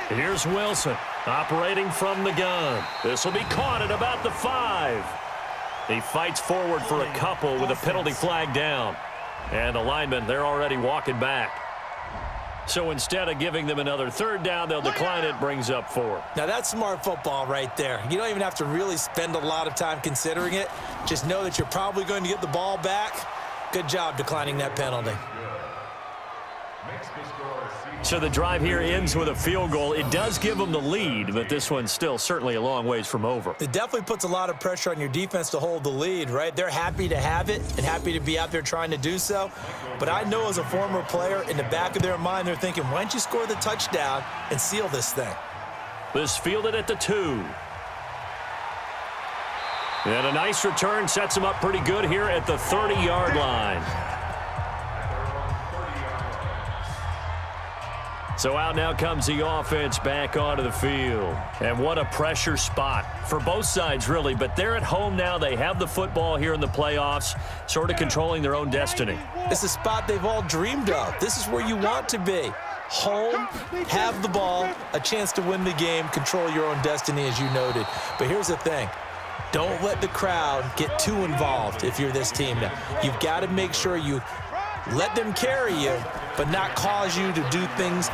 Here's Wilson operating from the gun. This will be caught at about the 5. He fights forward for a couple with a penalty flag down. And the linemen, they're already walking back. So instead of giving them another 3rd down, they'll decline it, brings up 4. Now that's smart football right there. You don't even have to really spend a lot of time considering it. Just know that you're probably going to get the ball back. Good job declining that penalty. So the drive here ends with a field goal. It does give them the lead, but this one's still certainly a long ways from over. It definitely puts a lot of pressure on your defense to hold the lead, right? They're happy to have it and happy to be out there trying to do so. But I know as a former player, in the back of their mind, they're thinking, why don't you score the touchdown and seal this thing? This fielded at the 2. And a nice return sets them up pretty good here at the 30-yard line. So out now comes the offense back onto the field. And what a pressure spot for both sides, really. But they're at home now. They have the football here in the playoffs, sort of controlling their own destiny. It's a spot they've all dreamed of. This is where you want to be. Home, have the ball, a chance to win the game, control your own destiny, as you noted. But here's the thing. Don't let the crowd get too involved if you're this team now. You've got to make sure you let them carry you, but not cause you to do things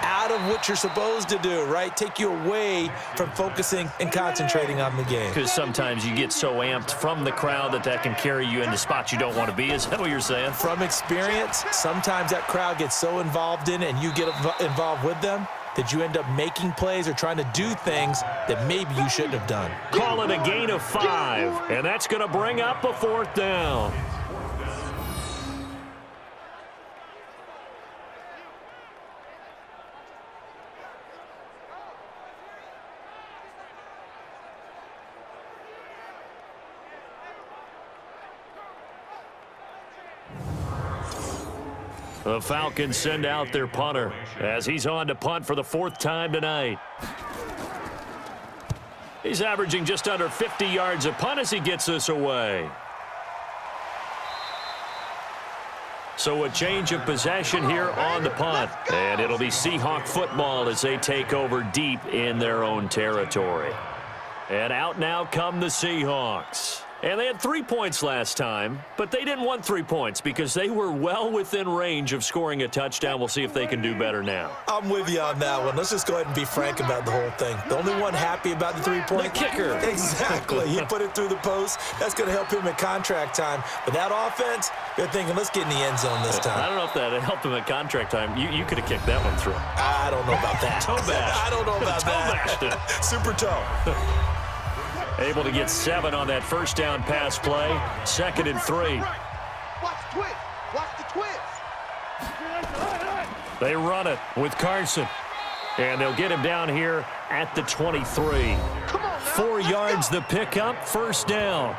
out of what you're supposed to do, right? Take you away from focusing and concentrating on the game. Because sometimes you get so amped from the crowd that can carry you into spots you don't want to be. Is that what you're saying? From experience, sometimes that crowd gets so involved in it and you get involved with them that you end up making plays or trying to do things that maybe you shouldn't have done. Call it a gain of 5, and that's going to bring up a 4th down. The Falcons send out their punter as he's on to punt for the 4th time tonight. He's averaging just under 50 yards a punt as he gets this away. So a change of possession here on the punt. And it'll be Seahawk football as they take over deep in their own territory. And out now come the Seahawks. And they had 3 points last time, but they didn't want 3 points because they were well within range of scoring a touchdown. We'll see if they can do better now. I'm with you on that one. Let's just go ahead and be frank about the whole thing. The only one happy about the 3-point? The kicker. Exactly. He put it through the post. That's going to help him at contract time. But that offense, they're thinking, let's get in the end zone this time. I don't know if that helped him at contract time. You could have kicked that one through. I don't know about that. Toe bash. I don't know about that. Super toe. Able to get 7 on that 1st down pass play. 2nd and 3. Watch the twist. Watch the twist. They run it with Carson. And they'll get him down here at the 23. 4 yards the pickup. 1st down.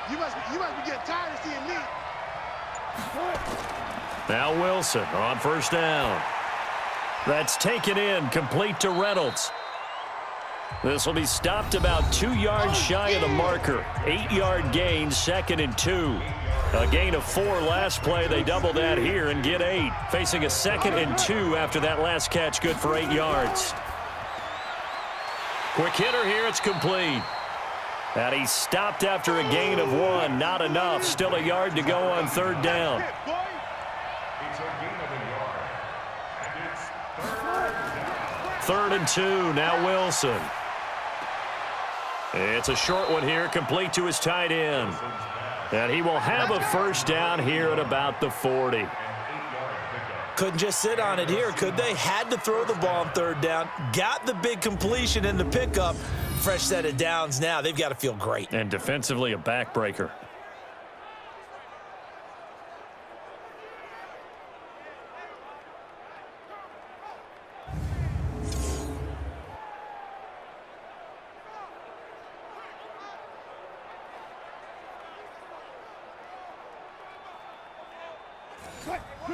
You must be get tired of seeing me. Now Wilson on first down. That's taken in, complete to Reynolds. This will be stopped about 2 yards shy of the marker. 8-yard gain, 2nd and 2. A gain of 4 last play. They double that here and get 8. Facing a 2nd and 2 after that last catch, good for 8 yards. Quick hitter here, it's complete. And he stopped after a gain of 1. Not enough. Still a yard to go on 3rd down. It's a gain of a yard. And it's 3rd and 2. Now Wilson. It's a short one here, complete to his tight end. And he will have a first down here at about the 40. Couldn't just sit on it here, could they? Had to throw the ball on 3rd down. Got the big completion in the pickup. Fresh set of downs now. They've got to feel great. And defensively a backbreaker.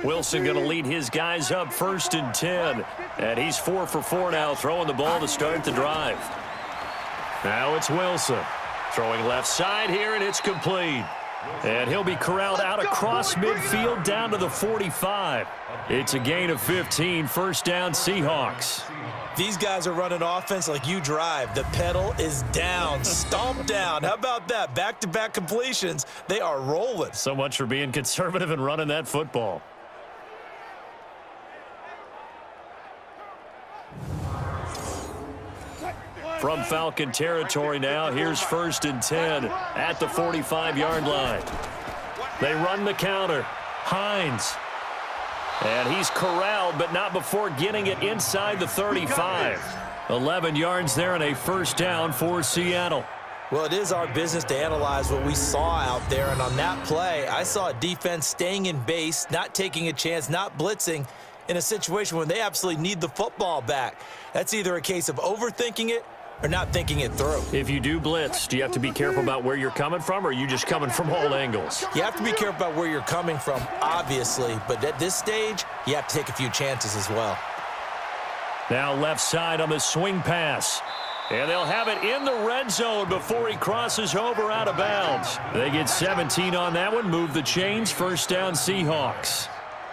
Wilson going to lead his guys up 1st and 10. And he's 4 for 4 now, throwing the ball to start the drive. Now it's Wilson. Throwing left side here, and it's complete. And he'll be corralled out across midfield down to the 45. It's a gain of 15, first down Seahawks. These guys are running offense like you drive. The pedal is down, stomp down. How about that? Back-to-back completions. They are rolling. So much for being conservative and running that football. From Falcon territory now, here's 1st and 10 at the 45-yard line. They run the counter. Hines. And he's corralled, but not before getting it inside the 35. 11 yards there and a first down for Seattle. Well, it is our business to analyze what we saw out there, and on that play, I saw a defense staying in base, not taking a chance, not blitzing in a situation when they absolutely need the football back. That's either a case of overthinking it or not thinking it through. If you do blitz, do you have to be careful about where you're coming from, or are you just coming from all angles? You have to be careful about where you're coming from, obviously, but at this stage, you have to take a few chances as well. Now left side on the swing pass. And they'll have it in the red zone before he crosses over out of bounds. They get 17 on that one, move the chains, first down Seahawks.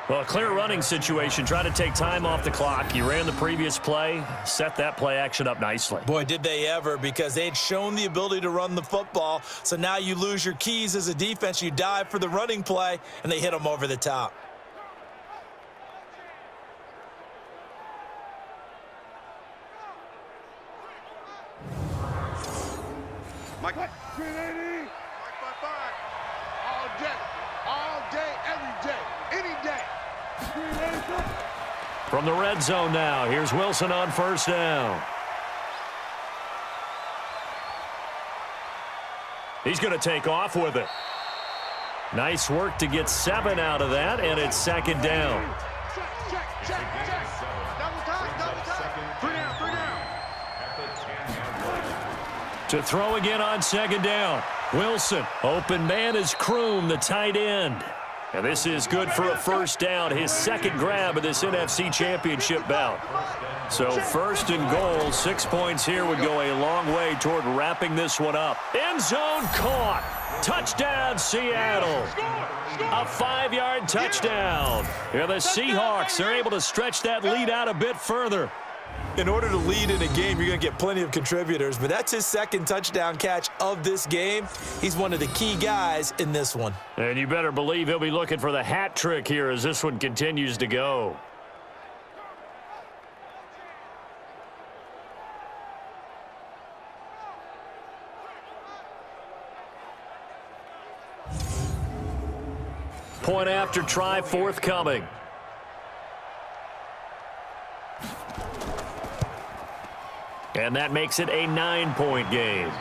Well, a clear running situation. Try to take time off the clock. You ran the previous play, set that play action up nicely. Boy, did they ever, because they had shown the ability to run the football. So now you lose your keys as a defense. You dive for the running play, and they hit them over the top. Mike. 380. Mike 5-5. All day, every day, any day. From the red zone now, here's Wilson on first down. He's going to take off with it. Nice work to get 7 out of that, and it's 2nd down. Check. Double time. 3 down. To throw again on 2nd down. Wilson, open man is Kroom, the tight end. And this is good for a first down, his 2nd grab of this NFC Championship bout. So 1st and goal, 6 points here would go a long way toward wrapping this one up. End zone caught. Touchdown, Seattle. A 5-yard touchdown. Here the Seahawks are able to stretch that lead out a bit further. In order to lead in a game, you're going to get plenty of contributors, but that's his 2nd touchdown catch of this game. He's one of the key guys in this one. And you better believe he'll be looking for the hat trick here as this one continues to go. Point after try forthcoming. And that makes it a 9-point game.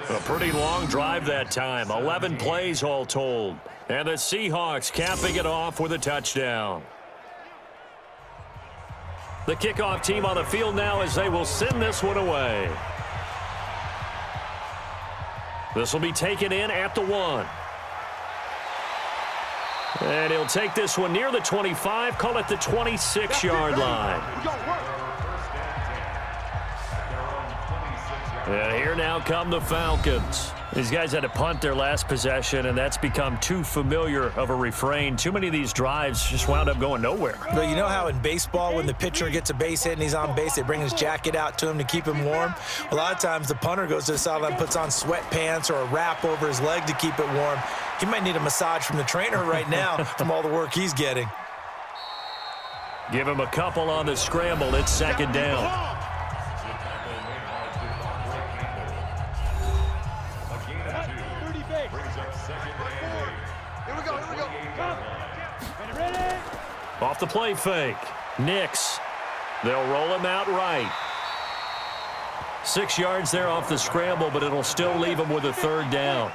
A pretty long drive that time. 11 plays all told. And the Seahawks capping it off with a touchdown. The kickoff team on the field now as they will send this one away. This will be taken in at the 1. And he'll take this one near the 25, call it the 26-yard line. And here now come the Falcons. These guys had to punt their last possession, and that's become too familiar of a refrain. Too many of these drives just wound up going nowhere. But you know how in baseball, when the pitcher gets a base hit and he's on base, they bring his jacket out to him to keep him warm? A lot of times the punter goes to the sideline, puts on sweatpants or a wrap over his leg to keep it warm. He might need a massage from the trainer right now from all the work he's getting. Give him a couple on the scramble. It's second down. Off the play fake. Nix. They'll roll him out right. 6 yards there off the scramble, but it'll still leave him with a third down.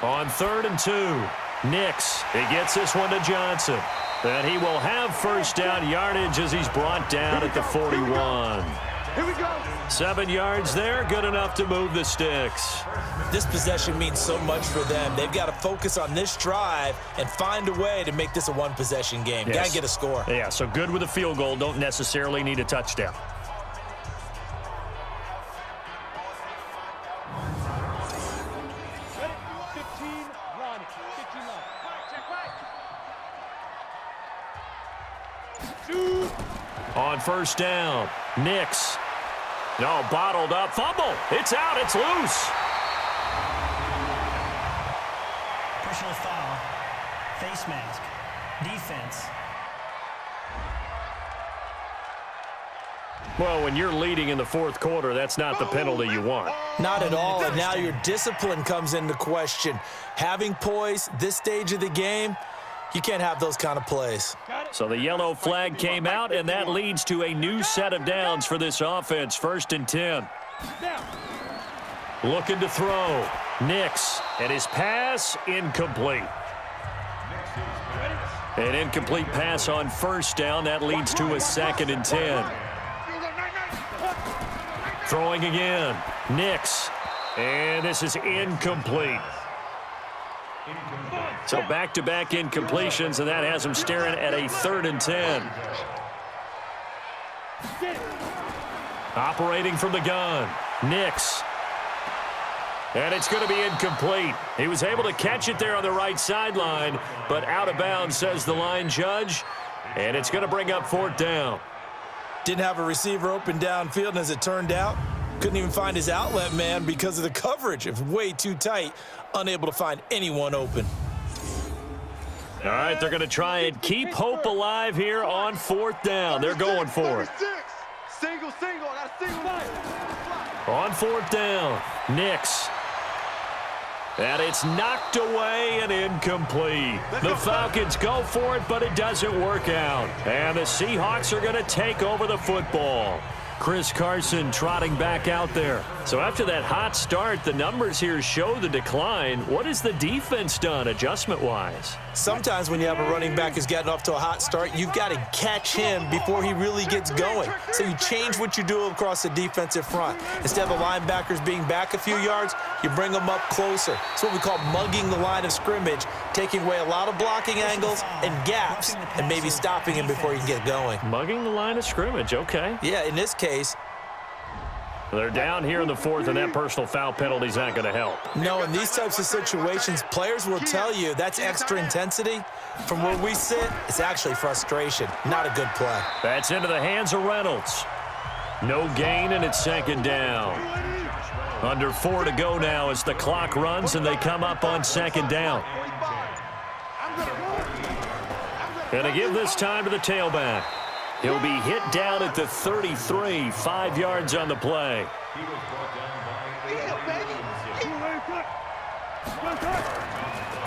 On 3rd and 2. Nix. He gets this one to Johnson. And he will have first down yardage as he's brought down at the 41. Here we go. 7 yards there, good enough to move the sticks. This possession means so much for them. They've got to focus on this drive and find a way to make this a one-possession game. Yes. Got to get a score. Yeah, so good with a field goal. Don't necessarily need a touchdown. On first down, Nix. No, bottled up, fumble. It's out, it's loose. Personal foul, face mask, defense. Well, when you're leading in the 4th quarter, that's not the penalty you want. Not at all, and now your discipline comes into question. Having poise this stage of the game, you can't have those kind of plays. So the yellow flag came out, and that leads to a new set of downs for this offense. 1st and 10. Looking to throw. Nix, and his pass incomplete. An incomplete pass on first down. That leads to a 2nd and 10. Throwing again. Nix, and this is incomplete. So back-to-back incompletions, and that has him staring at a 3rd and 10. Operating from the gun, Nix. And it's going to be incomplete. He was able to catch it there on the right sideline, but out of bounds, says the line judge. And it's going to bring up 4th down. Didn't have a receiver open downfield, and as it turned out, couldn't even find his outlet man because of the coverage. It was way too tight, unable to find anyone open. All right, they're going to try and keep hope alive here on 4th down. They're going for it. Single, I got a single. On 4th down, Nix. And it's knocked away and incomplete. The Falcons go for it, but it doesn't work out. And the Seahawks are going to take over the football. Chris Carson trotting back out there. So after that hot start, the numbers here show the decline. What has the defense done adjustment-wise? Sometimes when you have a running back who's gotten off to a hot start, you've got to catch him before he really gets going. So you change what you do across the defensive front. Instead of the linebackers being back a few yards, you bring them up closer. It's what we call mugging the line of scrimmage, taking away a lot of blocking angles and gaps and maybe stopping him before he can get going. Mugging the line of scrimmage, okay. Yeah, in this case, they're down here in the 4th, and that personal foul penalty is not going to help. No, in these types of situations, players will tell you that's extra intensity. From where we sit, it's actually frustration. Not a good play. That's into the hands of Reynolds. No gain, and it's 2nd down. Under 4 to go now as the clock runs, and they come up on 2nd down. And they give this time to the tailback. He'll be hit down at the 33, 5 yards on the play.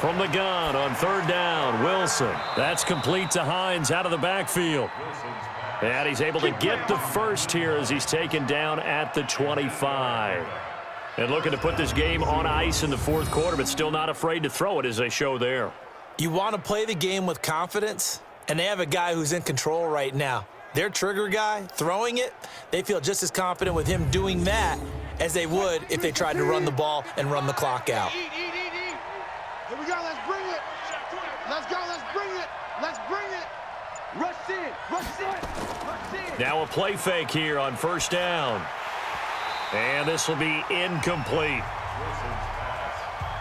From the gun on 3rd down, Wilson. That's complete to Hines out of the backfield. And he's able to get the first here as he's taken down at the 25. And looking to put this game on ice in the 4th quarter, but still not afraid to throw it as they show there. You want to play the game with confidence, and they have a guy who's in control right now. their trigger guy, throwing it, they feel just as confident with him doing that as they would if they tried to run the ball and run the clock out. Here we go, let's bring it. Let's go, let's bring it. Let's bring it. Rush in, rush in, rush in. Now a play fake here on first down. And this will be incomplete.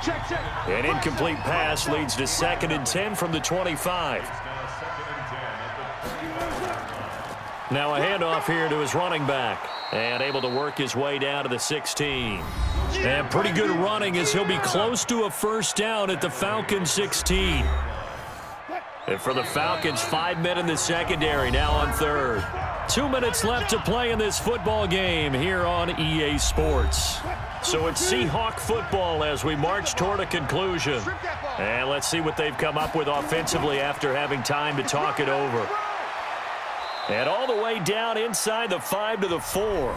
Check, check. An incomplete pass leads to 2nd and 10 from the 25. Now a handoff here to his running back. And able to work his way down to the 16. And pretty good running as he'll be close to a first down at the Falcons 16. And for the Falcons, 5 men in the secondary now on 3rd. 2 minutes left to play in this football game here on EA Sports. So it's Seahawk football as we march toward a conclusion. And let's see what they've come up with offensively after having time to talk it over. And all the way down inside the 5 to the 4.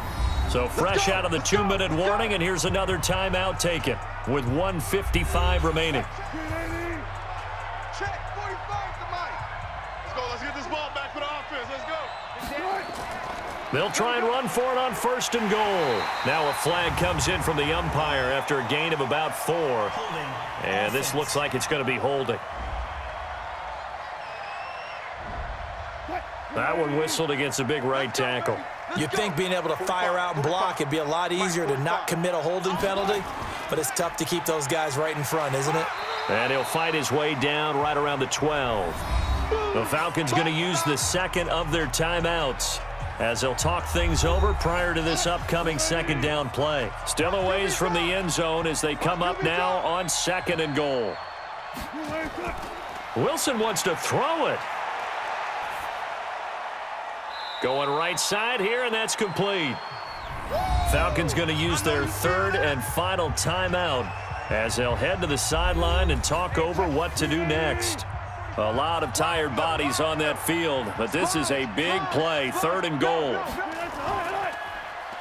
So fresh out of the 2-minute warning, and here's another timeout taken with 1:55 remaining. Check, 45 to Mike. Let's go, let's get this ball back for the offense. Let's go. They'll try and run for it on 1st and goal. Now a flag comes in from the umpire after a gain of about 4. And this looks like it's going to be holding. That one whistled against a big right tackle. You'd think being able to fire out and block, it'd be a lot easier to not commit a holding penalty, but it's tough to keep those guys right in front, isn't it? And he'll fight his way down right around the 12. The Falcons going to use the 2nd of their timeouts as they'll talk things over prior to this upcoming 2nd down play. Still a ways from the end zone as they come up now on 2nd and goal. Wilson wants to throw it. Going right side here, and that's complete. Falcons going to use their 3rd and final timeout as they'll head to the sideline and talk over what to do next. A lot of tired bodies on that field, but this is a big play, 3rd and goal.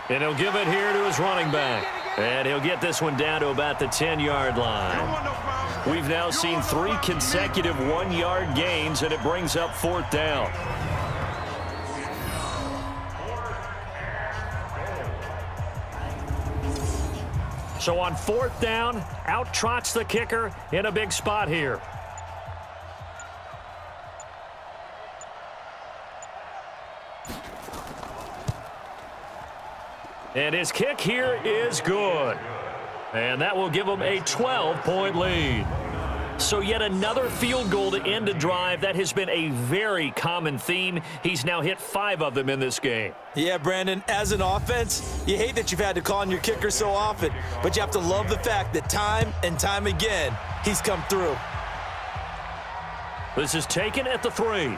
And he'll give it here to his running back. And he'll get this one down to about the 10-yard line. We've now seen 3 consecutive 1-yard gains, and it brings up 4th down. So on 4th down, out trots the kicker in a big spot here. And his kick here is good. And that will give him a 12-point lead. So yet another field goal to end a drive. That has been a very common theme. He's now hit 5 of them in this game. Yeah, Brandon, as an offense, you hate that you've had to call on your kicker so often, but you have to love the fact that time and time again, he's come through. This is taken at the 3.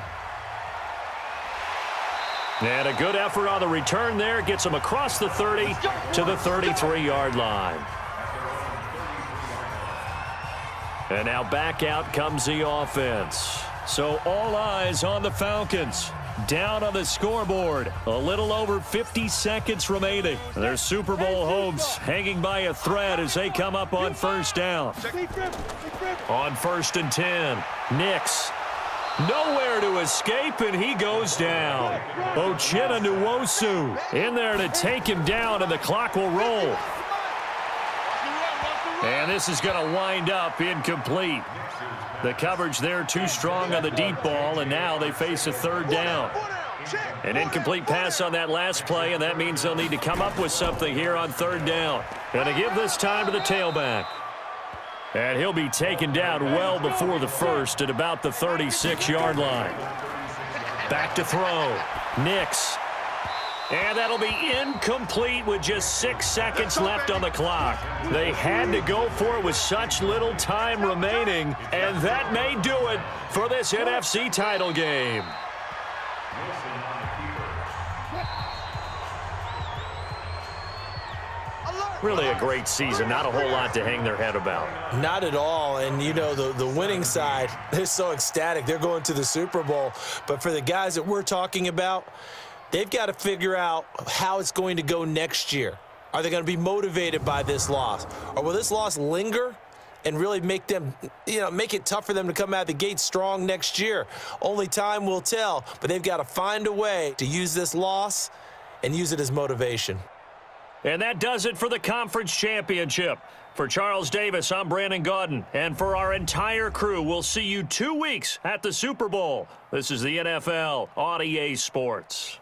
And a good effort on the return there. Gets him across the 30 to the 33-yard line. And now back out comes the offense. So all eyes on the Falcons. Down on the scoreboard. A little over 50 seconds remaining. Their Super Bowl hopes hanging by a thread as they come up on 1st down. On 1st and 10. Nix. Nowhere to escape, and he goes down. Uchenna Nwosu in there to take him down, and the clock will roll. And this is going to wind up incomplete. The coverage there too strong on the deep ball, and now they face a 3rd down. An incomplete pass on that last play, and that means they'll need to come up with something here on 3rd down. Going to give this time to the tailback. And he'll be taken down well before the 1st at about the 36-yard line. Back to throw. Nix. And that'll be incomplete with just 6 seconds left on the clock. They had to go for it with such little time remaining, and that may do it for this NFC title game. Really a great season. Not a whole lot to hang their head about. Not at all. And, you know, the winning side, they're so ecstatic. They're going to the Super Bowl. But for the guys that we're talking about, they've got to figure out how it's going to go next year. Are they going to be motivated by this loss? Or will this loss linger and really make them, make it tough for them to come out of the gate strong next year. Only time will tell, but they've got to find a way to use this loss and use it as motivation. And that does it for the conference championship. For Charles Davis, I'm Brandon Gaudin. And for our entire crew, we'll see you 2 weeks at the Super Bowl. This is the NFL on EA Sports.